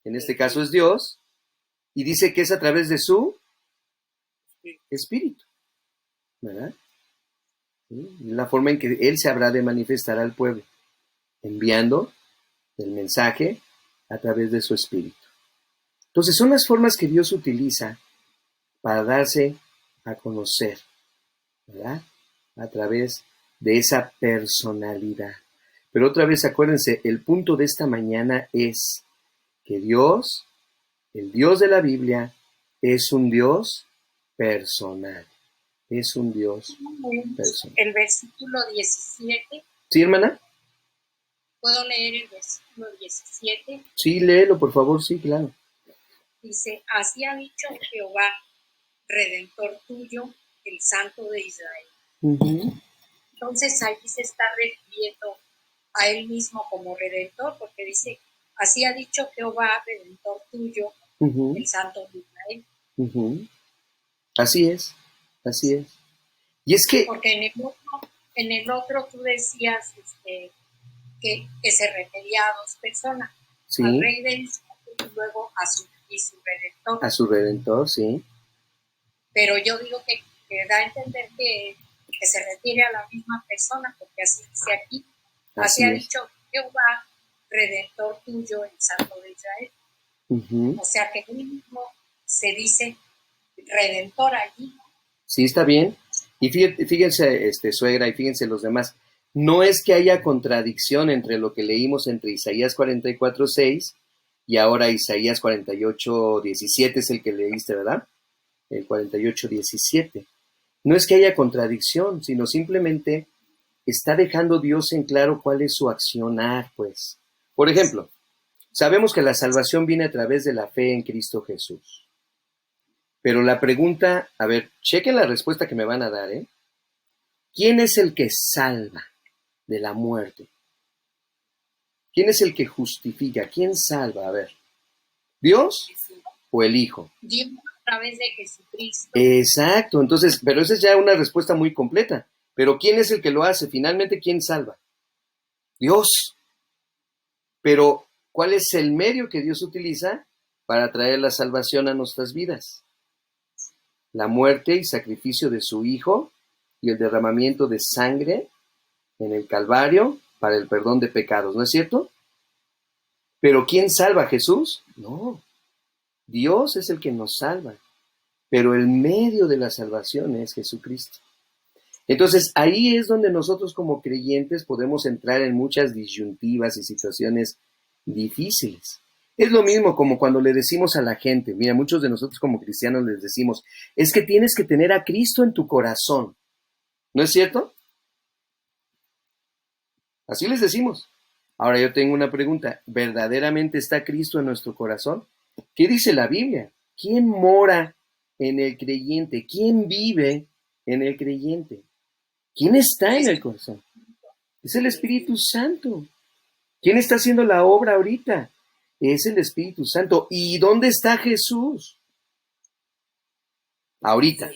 Speaker 1: en este caso es Dios, y dice que es a través de su Espíritu, ¿verdad? ¿Sí? La forma en que Él se habrá de manifestar al pueblo, enviando el mensaje a través de su Espíritu. Entonces son las formas que Dios utiliza para darse a conocer, ¿verdad? A través de esa personalidad. Pero otra vez acuérdense, el punto de esta mañana es que Dios, el Dios de la Biblia, es un Dios personal. Es un Dios personal.
Speaker 2: El versículo 17.
Speaker 1: ¿Sí, hermana?
Speaker 2: ¿Puedo leer el versículo 17?
Speaker 1: Sí, léelo, por favor, sí, claro.
Speaker 2: Dice, así ha dicho Jehová, Redentor tuyo, el Santo de Israel.
Speaker 1: Uh-huh.
Speaker 2: Entonces ahí se está refiriendo a él mismo como Redentor, porque dice, así ha dicho Jehová, Redentor tuyo,
Speaker 1: Uh-huh.
Speaker 2: el Santo de Israel.
Speaker 1: Uh-huh. Así es, así es. Y es que...
Speaker 2: Porque en el otro tú decías que se refería a dos personas,
Speaker 1: sí,
Speaker 2: al Rey del Israel y luego a su Redentor.
Speaker 1: A su Redentor, sí.
Speaker 2: Pero yo digo que da a entender que se refiere a la misma persona, porque así dice aquí, así ha dicho Jehová, Redentor tuyo, el Santo de Israel.
Speaker 1: Uh-huh.
Speaker 2: O sea que él mismo se dice Redentor allí.
Speaker 1: Sí, está bien. Y fíjense, suegra, y fíjense los demás. No es que haya contradicción entre lo que leímos entre Isaías 44:6 y ahora Isaías 48:17 es el que leíste, ¿verdad? El 48:17. No es que haya contradicción, sino simplemente está dejando Dios en claro cuál es su accionar, pues. Por ejemplo, sabemos que la salvación viene a través de la fe en Cristo Jesús. Pero la pregunta, a ver, chequen la respuesta que me van a dar, ¿eh? ¿Quién es el que salva de la muerte? ¿Quién es el que justifica? ¿Quién salva? A ver, ¿Dios o el Hijo?
Speaker 2: Dios a través de Jesucristo.
Speaker 1: Exacto, entonces, pero esa es ya una respuesta muy completa. Pero ¿quién es el que lo hace? Finalmente, ¿quién salva? Dios. Pero, ¿cuál es el medio que Dios utiliza para traer la salvación a nuestras vidas? La muerte y sacrificio de su Hijo y el derramamiento de sangre en el Calvario para el perdón de pecados, ¿no es cierto? Pero ¿quién salva? ¿Jesús? No, Dios es el que nos salva, pero el medio de la salvación es Jesucristo. Entonces ahí es donde nosotros como creyentes podemos entrar en muchas disyuntivas y situaciones difíciles. Es lo mismo como cuando le decimos a la gente, mira, muchos de nosotros como cristianos les decimos, es que tienes que tener a Cristo en tu corazón, ¿no es cierto? Así les decimos. Ahora yo tengo una pregunta, ¿verdaderamente está Cristo en nuestro corazón? ¿Qué dice la Biblia? ¿Quién mora en el creyente? ¿Quién vive en el creyente? ¿Quién está en el corazón? Es el Espíritu Santo. ¿Quién está haciendo la obra ahorita? Es el Espíritu Santo. ¿Y dónde está Jesús? Ahorita.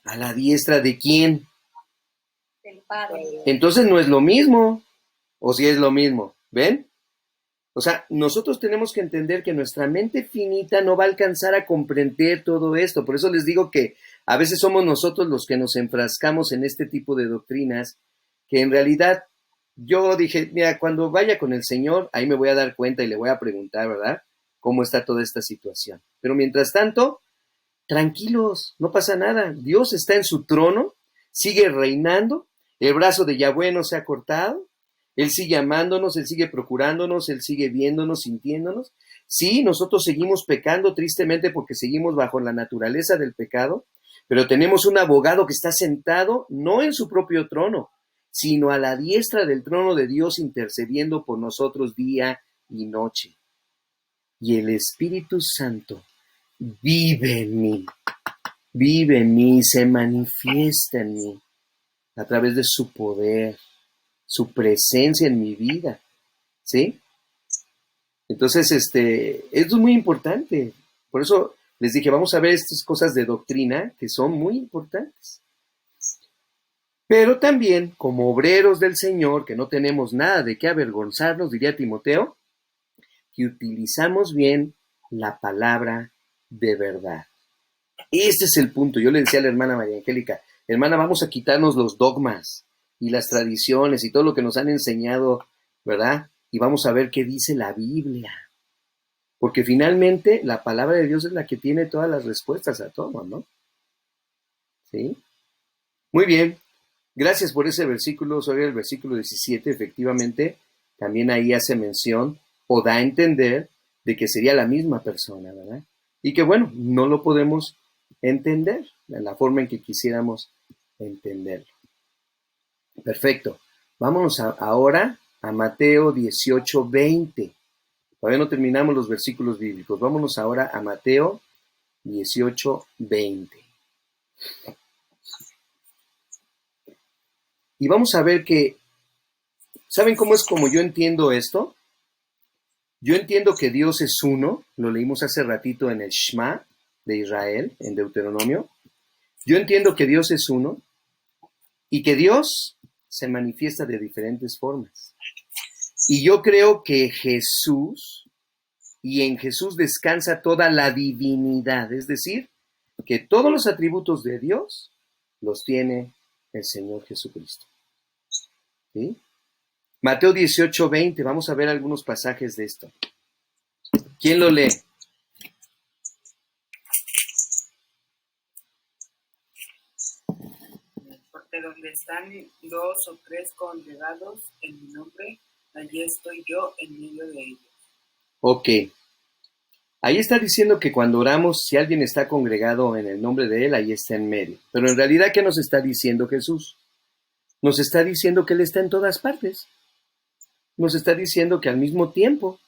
Speaker 1: ¿A la diestra de quién?
Speaker 2: Del Padre.
Speaker 1: Entonces no es lo mismo. ¿O si es lo mismo? ¿Ven? O sea, nosotros tenemos que entender que nuestra mente finita no va a alcanzar a comprender todo esto. Por eso les digo que a veces somos nosotros los que nos enfrascamos en este tipo de doctrinas, que en realidad yo dije, mira, cuando vaya con el Señor, ahí me voy a dar cuenta y le voy a preguntar, ¿verdad? ¿Cómo está toda esta situación? Pero mientras tanto, tranquilos, no pasa nada. Dios está en su trono, sigue reinando, el brazo de Yahweh no se ha cortado, Él sigue amándonos, Él sigue procurándonos, Él sigue viéndonos, sintiéndonos. Sí, nosotros seguimos pecando tristemente porque seguimos bajo la naturaleza del pecado, pero tenemos un abogado que está sentado no en su propio trono, sino a la diestra del trono de Dios intercediendo por nosotros día y noche. Y el Espíritu Santo vive en mí, se manifiesta en mí a través de su poder, su presencia en mi vida, ¿sí? Entonces, esto es muy importante. Por eso les dije, vamos a ver estas cosas de doctrina que son muy importantes. Pero también, como obreros del Señor, que no tenemos nada de qué avergonzarnos, diría Timoteo, que utilizamos bien la palabra de verdad. Este es el punto. Yo le decía a la hermana María Angélica, hermana, vamos a quitarnos los dogmas y las tradiciones y todo lo que nos han enseñado, ¿verdad? Y vamos a ver qué dice la Biblia. Porque finalmente la palabra de Dios es la que tiene todas las respuestas a todo, ¿no? ¿Sí? Muy bien. Gracias por ese versículo. Sobre el versículo 17, efectivamente, también ahí hace mención o da a entender de que sería la misma persona, ¿verdad? Y que bueno, no lo podemos entender de la forma en que quisiéramos entenderlo. Perfecto. Vámonos ahora a Mateo 18:20. Todavía no terminamos los versículos bíblicos. Vámonos ahora a Mateo 18:20. Y vamos a ver que, ¿saben cómo es como yo entiendo esto? Yo entiendo que Dios es uno, lo leímos hace ratito en el Shema de Israel, en Deuteronomio. Yo entiendo que Dios es uno y que Dios se manifiesta de diferentes formas. Y yo creo que Jesús, y en Jesús descansa toda la divinidad, es decir, que todos los atributos de Dios los tiene el Señor Jesucristo. ¿Sí? Mateo 18:20, vamos a ver algunos pasajes de esto. ¿Quién lo lee?
Speaker 5: Porque donde están dos o tres congregados en mi nombre, allí estoy yo en medio de ellos.
Speaker 1: Ok. Ahí está diciendo que cuando oramos, si alguien está congregado en el nombre de Él, ahí está en medio. Pero en realidad, ¿qué nos está diciendo Jesús? Nos está diciendo que Él está en todas partes. Nos está diciendo que al mismo tiempo,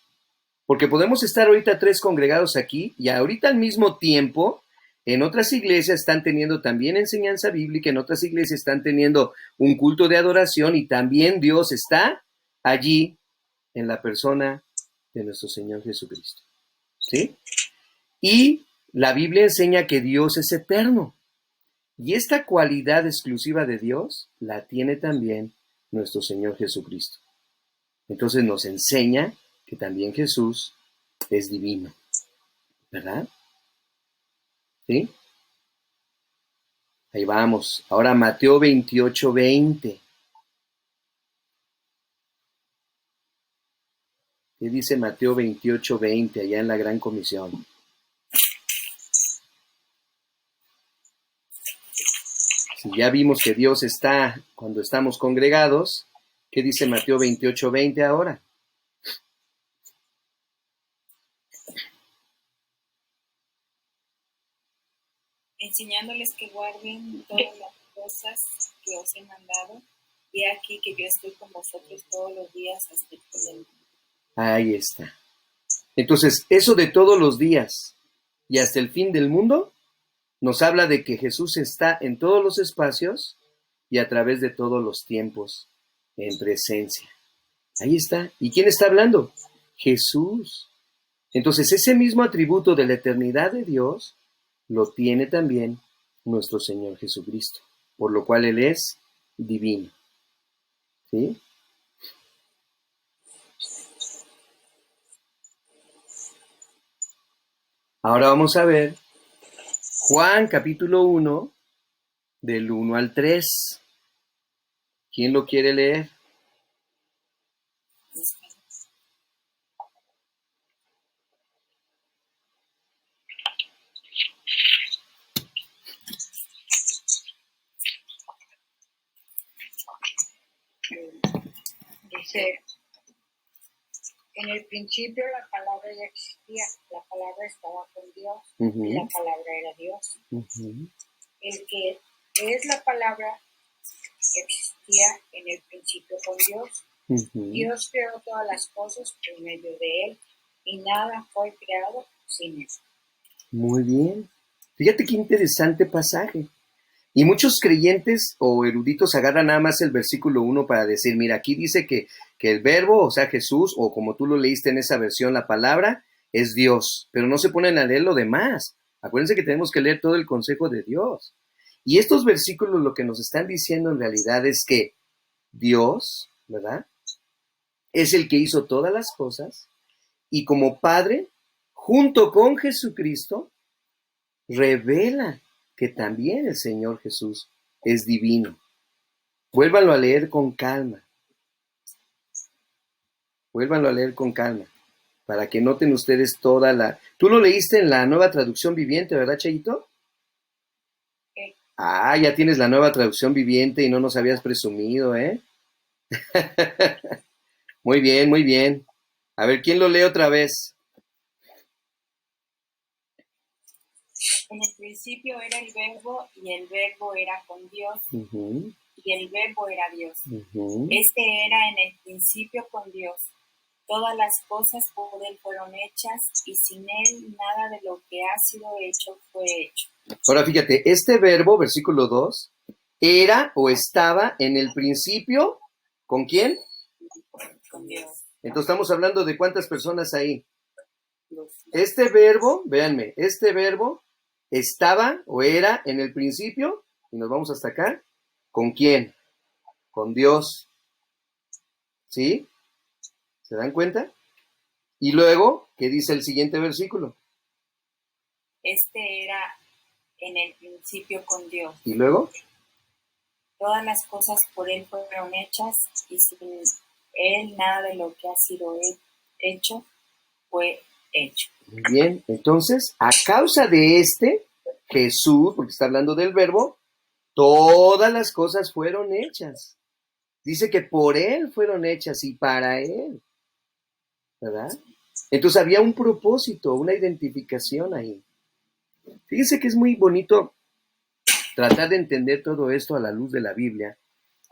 Speaker 1: porque podemos estar ahorita tres congregados aquí y ahorita al mismo tiempo, en otras iglesias están teniendo también enseñanza bíblica, en otras iglesias están teniendo un culto de adoración y también Dios está allí en la persona de nuestro Señor Jesucristo. ¿Sí? Y la Biblia enseña que Dios es eterno. Y esta cualidad exclusiva de Dios la tiene también nuestro Señor Jesucristo. Entonces nos enseña que también Jesús es divino. ¿Verdad? ¿Sí? Ahí vamos. Ahora Mateo 28:20. ¿Qué dice Mateo 28:20 allá en la Gran Comisión? Si ya vimos que Dios está cuando estamos congregados, ¿qué dice Mateo 28:20 ahora?
Speaker 4: Enseñándoles que guarden todas las cosas que os he mandado, y aquí que yo estoy con vosotros todos los días hasta el fin del mundo.
Speaker 1: Ahí está. Entonces, eso de todos los días y hasta el fin del mundo nos habla de que Jesús está en todos los espacios y a través de todos los tiempos en presencia. Ahí está. ¿Y quién está hablando? Jesús. Entonces, ese mismo atributo de la eternidad de Dios lo tiene también nuestro Señor Jesucristo, por lo cual Él es divino. ¿Sí? Ahora vamos a ver Juan capítulo 1, del 1 al 3. ¿Quién lo quiere leer?
Speaker 2: Dice, en el principio la palabra ya existía, la palabra estaba con Dios, y la palabra era Dios. El que es la palabra existía en el principio con Dios. Dios creó todas las cosas por medio de Él, y nada fue creado sin Él.
Speaker 1: Muy bien. Fíjate qué interesante pasaje. Y muchos creyentes o eruditos agarran nada más el versículo 1 para decir, mira, aquí dice que el verbo, o sea, Jesús, o como tú lo leíste en esa versión, la palabra, es Dios. Pero no se ponen a leer lo demás. Acuérdense que tenemos que leer todo el consejo de Dios. Y estos versículos lo que nos están diciendo en realidad es que Dios, ¿verdad? Es el que hizo todas las cosas y como Padre, junto con Jesucristo, revela que también el Señor Jesús es divino. Vuélvanlo a leer con calma. Vuélvanlo a leer con calma, para que noten ustedes toda la... Tú lo leíste en la Nueva Traducción Viviente, ¿verdad, Chayito?
Speaker 2: Sí.
Speaker 1: Ah, ya tienes la Nueva Traducción Viviente y no nos habías presumido, ¿eh? Muy bien, muy bien. A ver, ¿quién lo lee otra vez?
Speaker 4: En el principio era el verbo y el verbo era con Dios
Speaker 1: Uh-huh,
Speaker 4: y el verbo era Dios.
Speaker 1: uh-huh.
Speaker 4: Este era en el principio con Dios. Todas las cosas por Él fueron hechas y sin Él nada de lo que ha sido hecho fue hecho.
Speaker 1: Ahora fíjate, este verbo, versículo 2, era o estaba en el principio, ¿con quién?
Speaker 4: Con Dios.
Speaker 1: Entonces estamos hablando de cuántas personas ahí.
Speaker 3: Los-
Speaker 1: Este verbo, véanme, este verbo estaba o era en el principio, y nos vamos hasta acá, ¿con quién? Con Dios. ¿Sí? ¿Se dan cuenta? Y luego, ¿qué dice el siguiente versículo?
Speaker 4: Este era en el principio con Dios.
Speaker 1: Y luego,
Speaker 4: Todas las cosas por Él fueron hechas y sin Él nada de lo que ha sido hecho fue hecho.
Speaker 1: muy bien, entonces, a causa de este, Jesús, porque está hablando del verbo, todas las cosas fueron hechas. Dice que por Él fueron hechas y para Él, ¿verdad? Entonces había un propósito, una identificación ahí. Fíjense que es muy bonito tratar de entender todo esto a la luz de la Biblia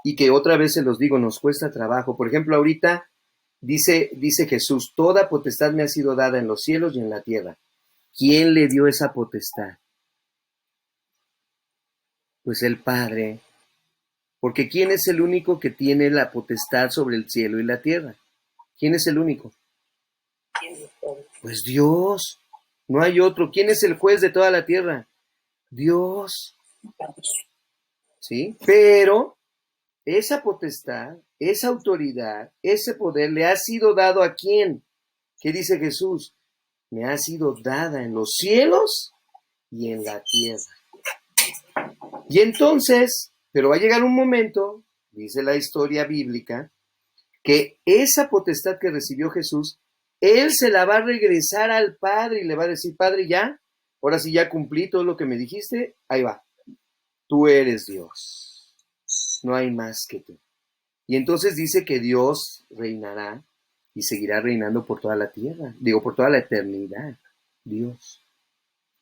Speaker 1: y que otra vez se los digo, nos cuesta trabajo. Por ejemplo, ahorita dice Jesús, toda potestad me ha sido dada en los cielos y en la tierra. ¿Quién le dio esa potestad? Pues el Padre. Porque ¿quién es el único que tiene la potestad sobre el cielo y la tierra? ¿Quién es el único? Pues Dios. No hay otro. ¿Quién es el juez de toda la tierra? Dios. ¿Sí? Pero esa potestad, esa autoridad, ese poder le ha sido dado ¿a quién? ¿Qué dice Jesús? Me ha sido dada en los cielos y en la tierra. Y entonces, pero va a llegar un momento, dice la historia bíblica, que esa potestad que recibió Jesús, Él se la va a regresar al Padre y le va a decir, Padre, ya, ahora sí ya cumplí todo lo que me dijiste, ahí va, tú eres Dios, no hay más que tú. Y entonces dice que Dios reinará y seguirá reinando por toda la tierra, digo, por toda la eternidad, Dios.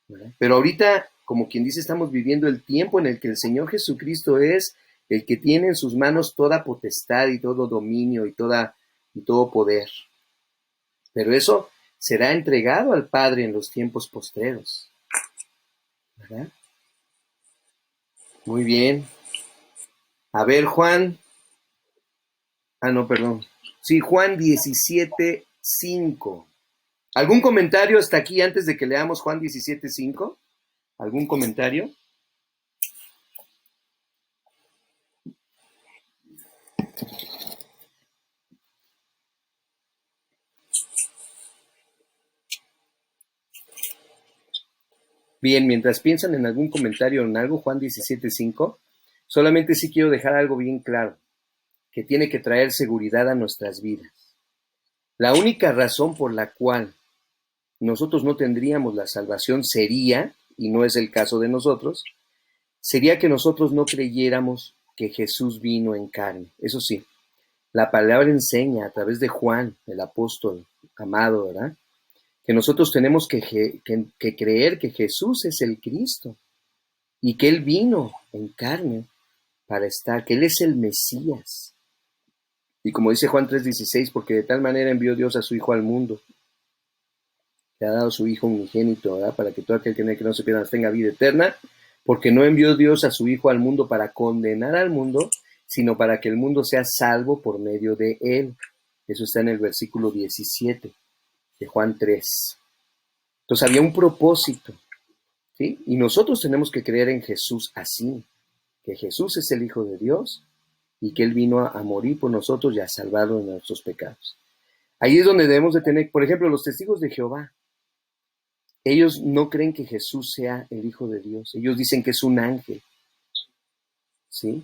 Speaker 1: ¿Verdad? Pero ahorita, como quien dice, estamos viviendo el tiempo en el que el Señor Jesucristo es el que tiene en sus manos toda potestad y todo dominio y todo poder. Pero eso será entregado al Padre en los tiempos postreros. ¿Verdad? Muy bien. A ver, Juan. Ah, no, perdón. Sí, Juan 17:5. ¿Algún comentario hasta aquí antes de que leamos Juan 17:5? ¿Algún comentario? Bien, mientras piensan en algún comentario o en algo, Juan 17:5, solamente sí quiero dejar algo bien claro, que tiene que traer seguridad a nuestras vidas. La única razón por la cual nosotros no tendríamos la salvación sería, y no es el caso de nosotros, sería que nosotros no creyéramos que Jesús vino en carne. Eso sí, la palabra enseña a través de Juan, el apóstol amado, ¿verdad? Que nosotros tenemos que creer que Jesús es el Cristo y que Él vino en carne para estar, que Él es el Mesías. Y como dice Juan 3:16, porque de tal manera envió Dios a su Hijo al mundo, le ha dado su Hijo unigénito, ¿verdad? Para que todo aquel que no se pierda tenga vida eterna, porque no envió Dios a su Hijo al mundo para condenar al mundo, sino para que el mundo sea salvo por medio de Él. Eso está en el versículo 17 de Juan 3. Entonces había un propósito. ¿sí? Y nosotros tenemos que creer en Jesús así, que Jesús es el Hijo de Dios y que Él vino a morir por nosotros y a salvarnos de nuestros pecados. Ahí es donde debemos de tener, por ejemplo, los testigos de Jehová. Ellos no creen que Jesús sea el Hijo de Dios. Ellos dicen que es un ángel, ¿sí?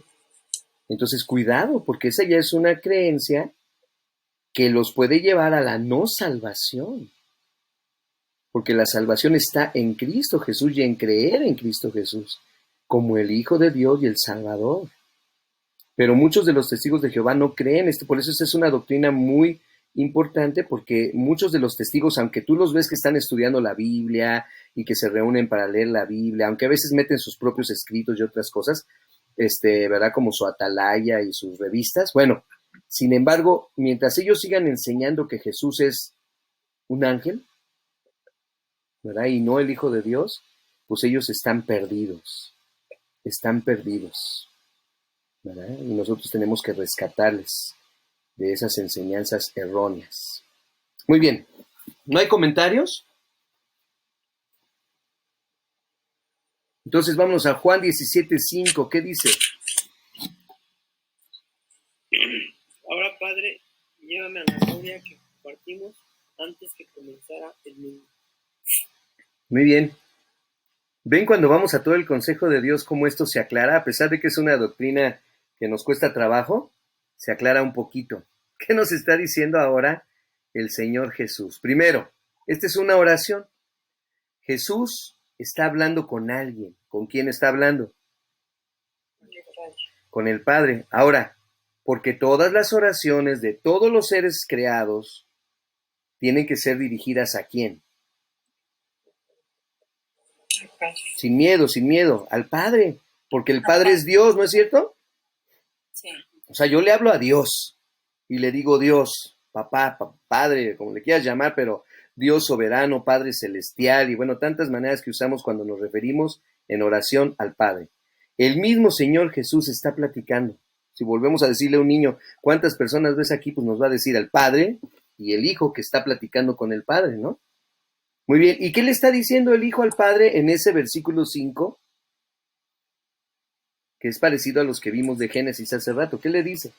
Speaker 1: Entonces, cuidado, porque esa ya es una creencia que los puede llevar a la no salvación. Porque la salvación está en Cristo Jesús y en creer en Cristo Jesús, como el Hijo de Dios y el Salvador. Pero muchos de los testigos de Jehová no creen esto, por eso esa es una doctrina muy importante, porque muchos de los testigos, aunque tú los ves que están estudiando la Biblia y que se reúnen para leer la Biblia, aunque a veces meten sus propios escritos y otras cosas, ¿verdad? Como su atalaya y sus revistas. Bueno, sin embargo, mientras ellos sigan enseñando que Jesús es un ángel, ¿verdad? Y no el Hijo de Dios, pues ellos están perdidos, ¿verdad? Y nosotros tenemos que rescatarles de esas enseñanzas erróneas. Muy bien, ¿no hay comentarios? Entonces vamos a Juan 17:5, ¿qué dice?
Speaker 3: Ahora, Padre, llévame a la gloria que compartimos antes que comenzara el mundo.
Speaker 1: Muy bien. ¿Ven cuando vamos a todo el consejo de Dios cómo esto se aclara? A pesar de que es una doctrina que nos cuesta trabajo, se aclara un poquito. ¿Qué nos está diciendo ahora el Señor Jesús? Primero, esta es una oración. Jesús está hablando con alguien. ¿Con quién está hablando? Con el Padre. Ahora, porque todas las oraciones de todos los seres creados tienen que ser dirigidas ¿a quién? Sin miedo, al Padre, porque el Padre es Dios, ¿no es cierto?
Speaker 4: Sí.
Speaker 1: O sea, yo le hablo a Dios y le digo Dios, papá, Padre, como le quieras llamar, pero Dios soberano, Padre celestial, y bueno, tantas maneras que usamos cuando nos referimos en oración al Padre. El mismo Señor Jesús está platicando. Si volvemos a decirle a un niño, ¿cuántas personas ves aquí? Pues nos va a decir al Padre y el Hijo que está platicando con el Padre, ¿no? Muy bien, ¿y qué le está diciendo el Hijo al Padre en ese versículo 5? Que es parecido a los que vimos de Génesis hace rato. ¿Qué le dice?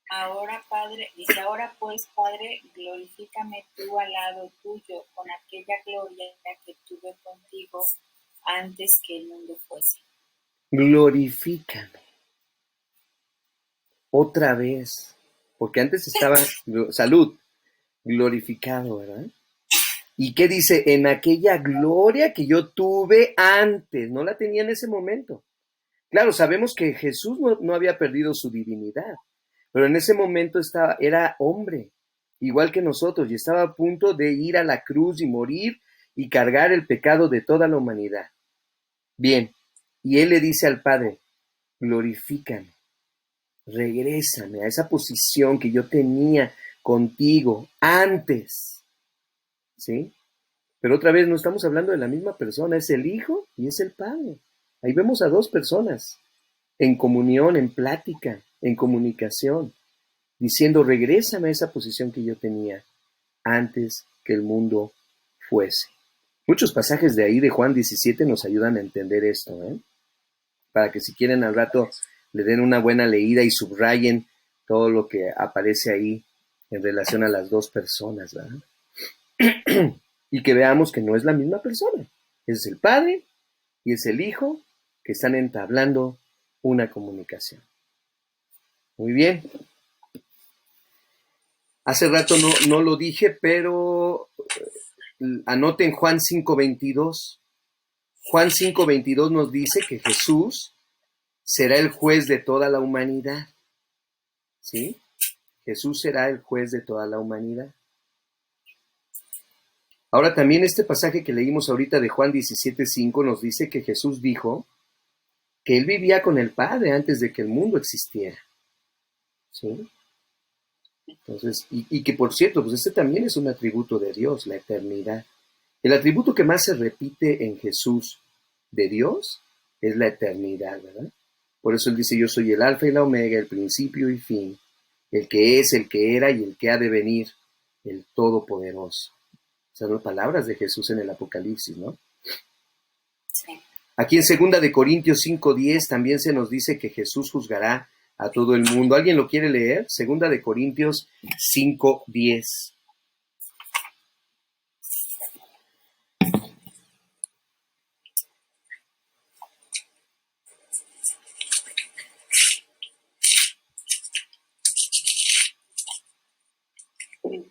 Speaker 4: Ahora, Padre, dice, ahora pues, Padre, glorifícame tú al lado tuyo con aquella gloria que tuve contigo antes que el mundo fuese.
Speaker 1: Glorifícame. Otra vez. Porque antes estaba, salud, glorificado, ¿verdad? ¿Y qué dice? En aquella gloria que yo tuve antes, no la tenía en ese momento. Claro, sabemos que Jesús no había perdido su divinidad, pero en ese momento era hombre, igual que nosotros, y estaba a punto de ir a la cruz y morir y cargar el pecado de toda la humanidad. Bien, y él le dice al Padre, glorifícame, regrésame a esa posición que yo tenía contigo antes, ¿sí? Pero otra vez no estamos hablando de la misma persona, es el Hijo y es el Padre. Ahí vemos a dos personas en comunión, en plática, en comunicación, diciendo, regrésame a esa posición que yo tenía antes que el mundo fuese. Muchos pasajes de ahí de Juan 17 nos ayudan a entender esto, ¿eh? Para que si quieren al rato le den una buena leída y subrayen todo lo que aparece ahí en relación a las dos personas, ¿verdad? Y que veamos que no es la misma persona. Es el Padre y es el Hijo que están entablando una comunicación. Muy bien. Hace rato no lo dije, pero anoten Juan 5:22. Juan 5:22 nos dice que Jesús será el juez de toda la humanidad. ¿Sí? Jesús será el juez de toda la humanidad. Ahora también este pasaje que leímos ahorita de Juan 17:5 nos dice que Jesús dijo que Él vivía con el Padre antes de que el mundo existiera. ¿Sí? Entonces, y que por cierto, pues este también es un atributo de Dios, la eternidad. El atributo que más se repite en Jesús de Dios es la eternidad, ¿verdad? Por eso Él dice, yo soy el alfa y la omega, el principio y fin, el que es, el que era y el que ha de venir, el todopoderoso. Estas son palabras de Jesús en el Apocalipsis, ¿no?
Speaker 4: Sí.
Speaker 1: Aquí en 2 Corintios 5:10 también se nos dice que Jesús juzgará a todo el mundo. ¿Alguien lo quiere leer? 2 Corintios 5:10.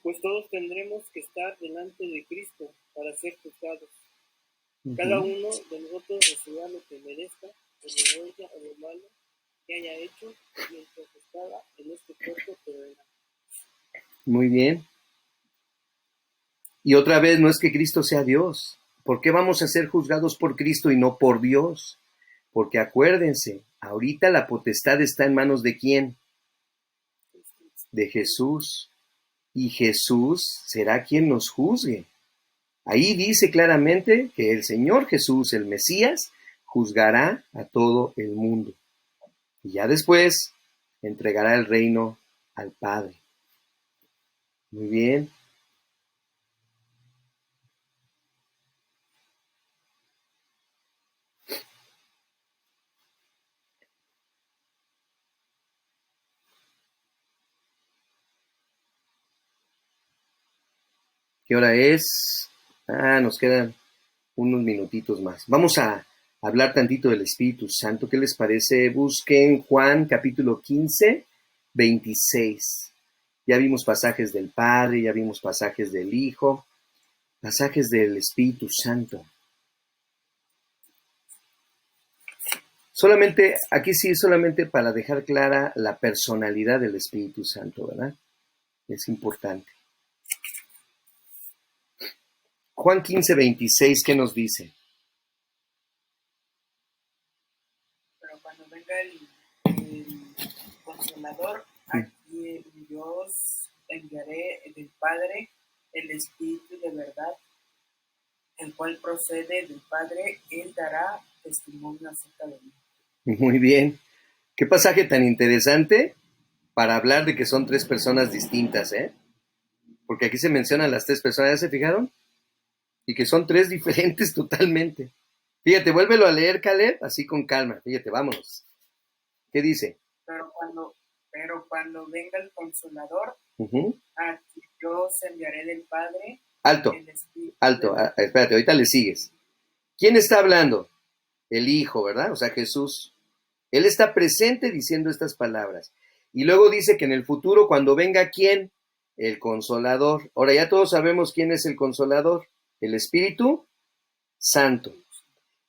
Speaker 3: Pues todos tendremos que estar delante de Cristo para ser juzgados. Cada uno de nosotros recibirá lo que merezca, o lo bueno o lo malo que haya hecho mientras estaba en este cuerpo terrenal.
Speaker 1: Muy bien. Y otra vez, no es que Cristo sea Dios. ¿Por qué vamos a ser juzgados por Cristo y no por Dios? Porque acuérdense, ahorita la potestad está en manos de ¿quién? De Jesús. Y Jesús será quien nos juzgue. Ahí dice claramente que el Señor Jesús, el Mesías, juzgará a todo el mundo. Y ya después entregará el reino al Padre. Muy bien. ¿Qué hora es? Nos quedan unos minutitos más. Vamos a hablar tantito del Espíritu Santo. ¿Qué les parece? Busquen Juan capítulo 15, 26. Ya vimos pasajes del Padre, ya vimos pasajes del Hijo, pasajes del Espíritu Santo. Solamente, aquí sí, solamente para dejar clara la personalidad del Espíritu Santo, ¿verdad? Es importante. Juan 15, 26, ¿qué nos dice?
Speaker 5: Pero cuando venga el Consolador, a quien yo os enviaré del Padre, el Espíritu de verdad, el cual procede del Padre, él dará testimonio acerca de mí.
Speaker 1: Muy bien. Qué pasaje tan interesante para hablar de que son tres personas distintas, ¿eh? Porque aquí se mencionan las tres personas, ¿ya se fijaron? Y que son tres diferentes totalmente. Fíjate, vuélvelo a leer, Caleb, así con calma. Fíjate, vámonos. ¿Qué dice?
Speaker 5: Pero cuando venga el Consolador,
Speaker 1: Uh-huh.
Speaker 5: a quien yo os enviaré del Padre,
Speaker 1: Alto,
Speaker 5: el Espíritu
Speaker 1: alto.
Speaker 5: de
Speaker 1: Espérate, ahorita le sigues. ¿Quién está hablando? El Hijo, ¿verdad? O sea, Jesús. Él está presente diciendo estas palabras. Y luego dice que en el futuro, cuando venga, ¿quién? El Consolador. Ahora ya todos sabemos quién es el Consolador. El Espíritu Santo.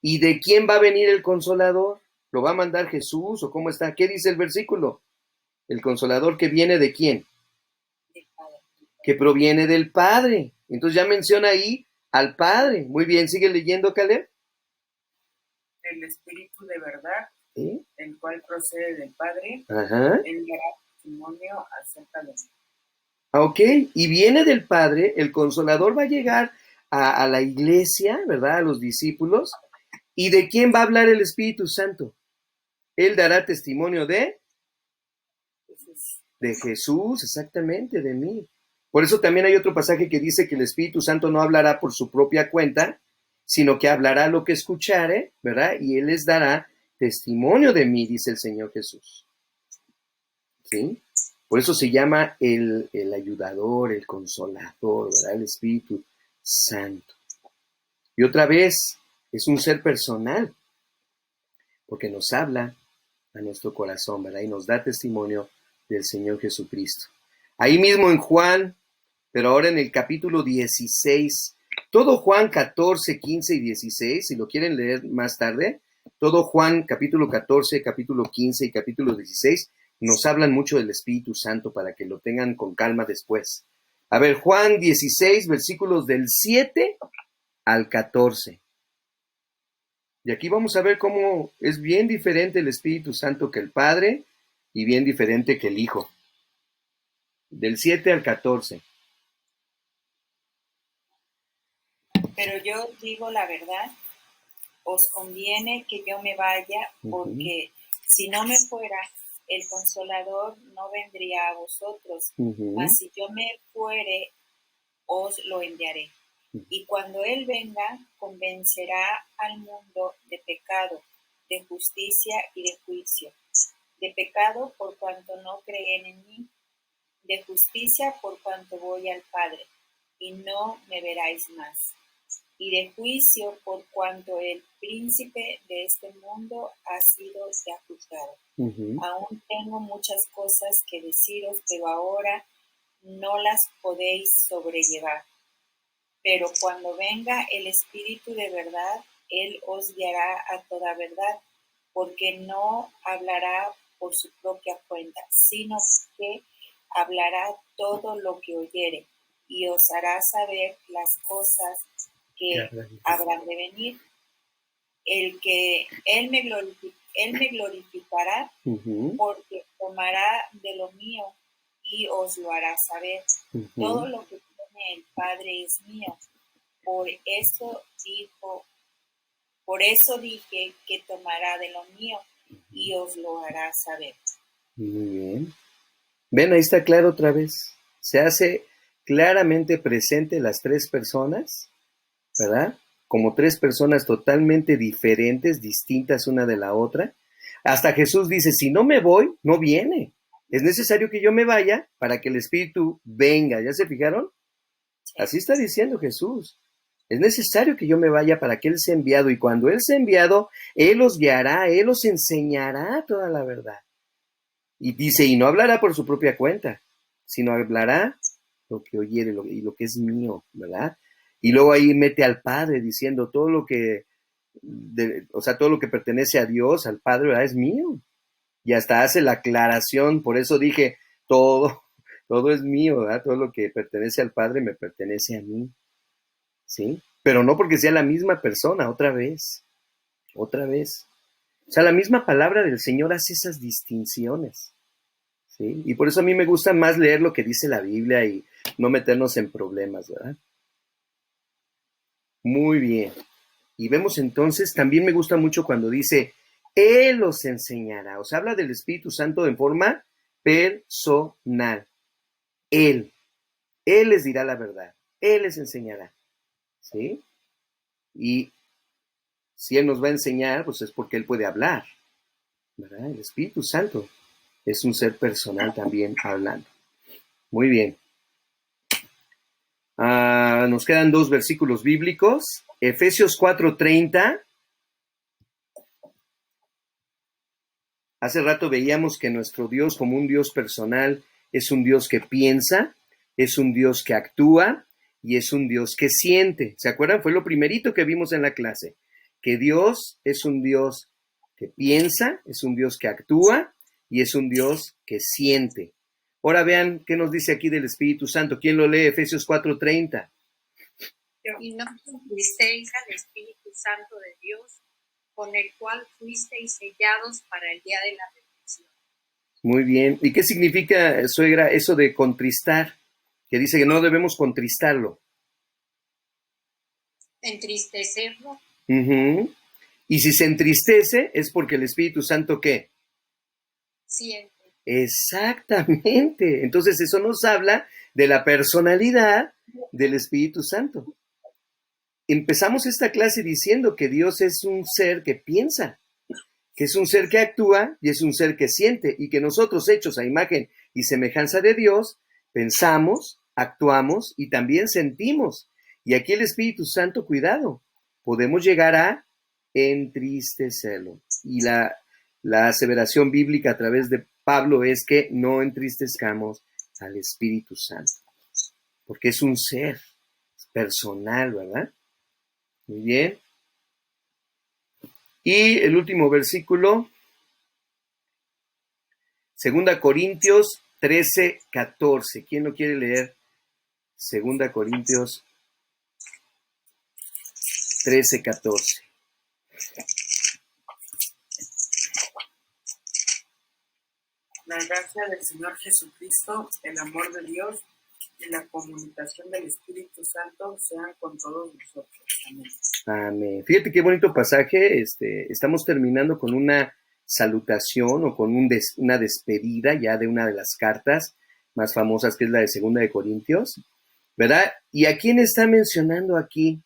Speaker 1: ¿Y de quién va a venir el Consolador? ¿Lo va a mandar Jesús o cómo está? ¿Qué dice el versículo? El Consolador que viene de quién?
Speaker 4: Del Padre.
Speaker 1: Que proviene del Padre. Entonces ya menciona ahí al Padre. Muy bien, sigue leyendo, Caleb.
Speaker 5: el Espíritu de verdad,
Speaker 1: ¿Sí?
Speaker 5: el cual procede del Padre,
Speaker 1: Ajá.
Speaker 5: él dará testimonio acerca de mí.
Speaker 1: Ok, y viene del Padre, el Consolador va a llegar a la iglesia, ¿verdad? A los discípulos. ¿Y de quién va a hablar el Espíritu Santo? Él dará testimonio de Jesús, exactamente, de mí. Por eso también hay otro pasaje que dice que el Espíritu Santo no hablará por su propia cuenta, sino que hablará lo que escuchare, ¿verdad? Y Él les dará testimonio de mí, dice el Señor Jesús. ¿Sí? Por eso se llama el ayudador, el consolador, ¿verdad? El Espíritu Santo. Y otra vez, es un ser personal, porque nos habla a nuestro corazón, ¿verdad? Y nos da testimonio del Señor Jesucristo. Ahí mismo en Juan, pero ahora en el capítulo 16, todo Juan 14, 15 y 16, si lo quieren leer más tarde, todo Juan capítulo 14, capítulo 15 y capítulo 16, nos hablan mucho del Espíritu Santo para que lo tengan con calma después. A ver, Juan 16, versículos del 7 al 14. Y aquí vamos a ver cómo es bien diferente el Espíritu Santo que el Padre y bien diferente que el Hijo. Del 7 al 14.
Speaker 4: Pero yo digo la verdad, os conviene que yo me vaya, porque si no me fuera, el Consolador no vendría a vosotros, mas si yo me fuere, os lo enviaré. Y cuando Él venga, convencerá al mundo de pecado, de justicia y de juicio. De pecado por cuanto no creen en mí, de justicia por cuanto voy al Padre, y no me veráis más. Y de juicio por cuanto el príncipe de este mundo ha sido ya juzgado. Aún tengo muchas cosas que deciros, pero ahora no las podéis sobrellevar. Pero cuando venga el Espíritu de verdad, Él os guiará a toda verdad, porque no hablará por su propia cuenta, sino que hablará todo lo que oyere, y os hará saber las cosas que habrán de venir. Él me glorificará, porque tomará de lo mío y os lo hará saber. Todo lo que tiene el Padre es mío. Por eso dije que tomará de lo mío y os lo hará saber.
Speaker 1: Muy bien. Ven, ahí está claro otra vez. Se hace claramente presente las tres personas, ¿verdad? Como tres personas totalmente diferentes, distintas una de la otra. Hasta Jesús dice, si no me voy, no viene. Es necesario que yo me vaya para que el Espíritu venga. ¿Ya se fijaron? Así está diciendo Jesús. Es necesario que yo me vaya para que Él sea enviado. Y cuando Él sea enviado, Él os guiará, Él os enseñará toda la verdad. Y dice, y no hablará por su propia cuenta, sino hablará lo que oyere y lo que es mío, ¿verdad? Y luego ahí mete al Padre diciendo todo lo que, todo lo que pertenece a Dios, al Padre, ¿verdad? Es mío. Y hasta hace la aclaración, por eso dije, todo es mío, ¿verdad? Todo lo que pertenece al Padre me pertenece a mí, ¿sí? Pero no porque sea la misma persona, otra vez. O sea, la misma palabra del Señor hace esas distinciones, ¿sí? Y por eso a mí me gusta más leer lo que dice la Biblia y no meternos en problemas, ¿verdad? Muy bien. Y vemos entonces, también me gusta mucho cuando dice, Él os enseñará. O sea, habla del Espíritu Santo en forma personal. Él les dirá la verdad. Él les enseñará, ¿sí? Y si Él nos va a enseñar, pues es porque Él puede hablar, ¿verdad? El Espíritu Santo es un ser personal también hablando. Muy bien. Nos quedan 2 versículos bíblicos. Efesios 4:30. Hace rato veíamos que nuestro Dios, como un Dios personal, es un Dios que piensa, es un Dios que actúa y es un Dios que siente. ¿Se acuerdan? Fue lo primerito que vimos en la clase. Que Dios es un Dios que piensa, es un Dios que actúa y es un Dios que siente. Ahora vean qué nos dice aquí del Espíritu Santo. ¿Quién lo lee? Efesios 4:30.
Speaker 2: Y no contristeis al Espíritu Santo de Dios, con el cual fuisteis sellados para el día de la redención.
Speaker 1: Muy bien. ¿Y qué significa, suegra, eso de contristar? Que dice que no debemos contristarlo.
Speaker 2: Entristecerlo.
Speaker 1: Y si se entristece, es porque el Espíritu Santo, ¿qué?
Speaker 2: Siente.
Speaker 1: Exactamente. Entonces eso nos habla de la personalidad del Espíritu Santo. Empezamos esta clase diciendo que Dios es un ser que piensa, que es un ser que actúa y es un ser que siente, y que nosotros, hechos a imagen y semejanza de Dios, pensamos, actuamos y también sentimos. Y aquí el Espíritu Santo, cuidado, podemos llegar a entristecerlo. Y la aseveración bíblica a través de Pablo es que no entristezcamos al Espíritu Santo, porque es un ser personal, ¿verdad? Muy bien. Y el último versículo, 2 Corintios 13:14. ¿Quién lo quiere leer? 2 Corintios 13:14.
Speaker 5: La gracia del Señor Jesucristo, el amor de Dios y la comunicación del Espíritu Santo sean con todos nosotros. Amén.
Speaker 1: Amén. Fíjate qué bonito pasaje. Estamos terminando con una salutación o con una despedida ya de una de las cartas más famosas, que es la de 2 Corintios. ¿verdad? ¿Y a quién está mencionando aquí?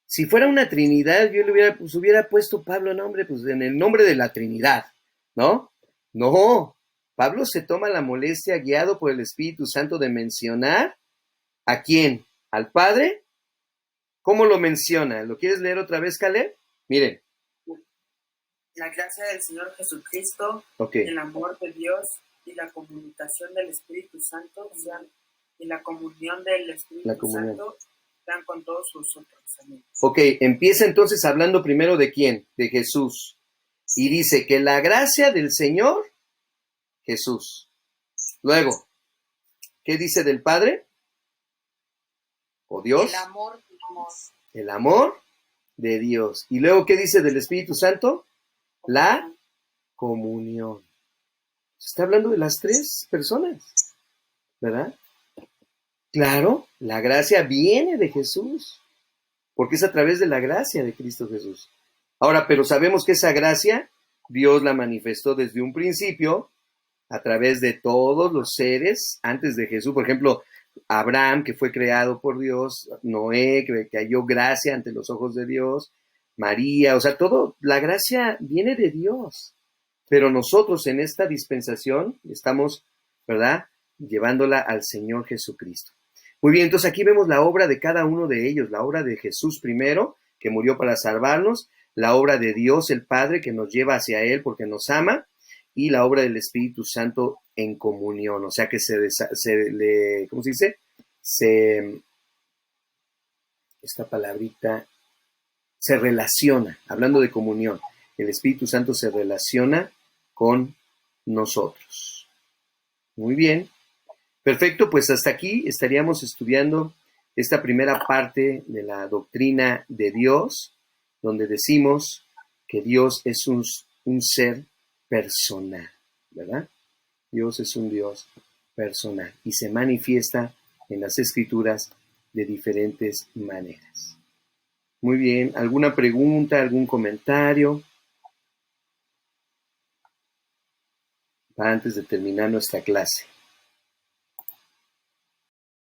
Speaker 1: Si fuera una Trinidad, yo le hubiera puesto Pablo nombre, pues en el nombre de la Trinidad, ¿no? No, Pablo se toma la molestia, guiado por el Espíritu Santo, de mencionar ¿a quién? ¿Al Padre? ¿Cómo lo menciona? ¿Lo quieres leer otra vez, Caleb? Miren.
Speaker 5: La gracia del Señor Jesucristo,
Speaker 1: Ok.
Speaker 5: el amor de Dios y la comunicación del Espíritu Santo y la comunión del Espíritu Santo sean con todos vosotros. Amén.
Speaker 1: Ok, empieza entonces hablando primero de quién, de Jesús. Y dice que la gracia del Señor Jesús. Luego, ¿qué dice del Padre? ¿O Dios?
Speaker 2: El amor de Dios.
Speaker 1: El amor de Dios. Y luego, ¿qué dice del Espíritu Santo? La comunión. Se está hablando de las tres personas, ¿verdad? Claro, la gracia viene de Jesús, porque es a través de la gracia de Cristo Jesús. Ahora, pero sabemos que esa gracia Dios la manifestó desde un principio a través de todos los seres antes de Jesús. Por ejemplo, Abraham, que fue creado por Dios, Noé, que halló gracia ante los ojos de Dios, María, o sea, todo, la gracia viene de Dios. Pero nosotros en esta dispensación estamos, ¿verdad?, llevándola al Señor Jesucristo. Muy bien, entonces aquí vemos la obra de cada uno de ellos, la obra de Jesús primero, que murió para salvarnos, la obra de Dios el Padre, que nos lleva hacia Él porque nos ama, y la obra del Espíritu Santo en comunión, o sea que ¿cómo se dice? Esta palabrita, se relaciona, hablando de comunión, el Espíritu Santo se relaciona con nosotros. Muy bien. Perfecto, pues hasta aquí estaríamos estudiando esta primera parte de la doctrina de Dios, donde decimos que Dios es un ser personal, ¿verdad? Dios es un Dios personal y se manifiesta en las Escrituras de diferentes maneras. Muy bien, ¿alguna pregunta, algún comentario antes de terminar nuestra clase?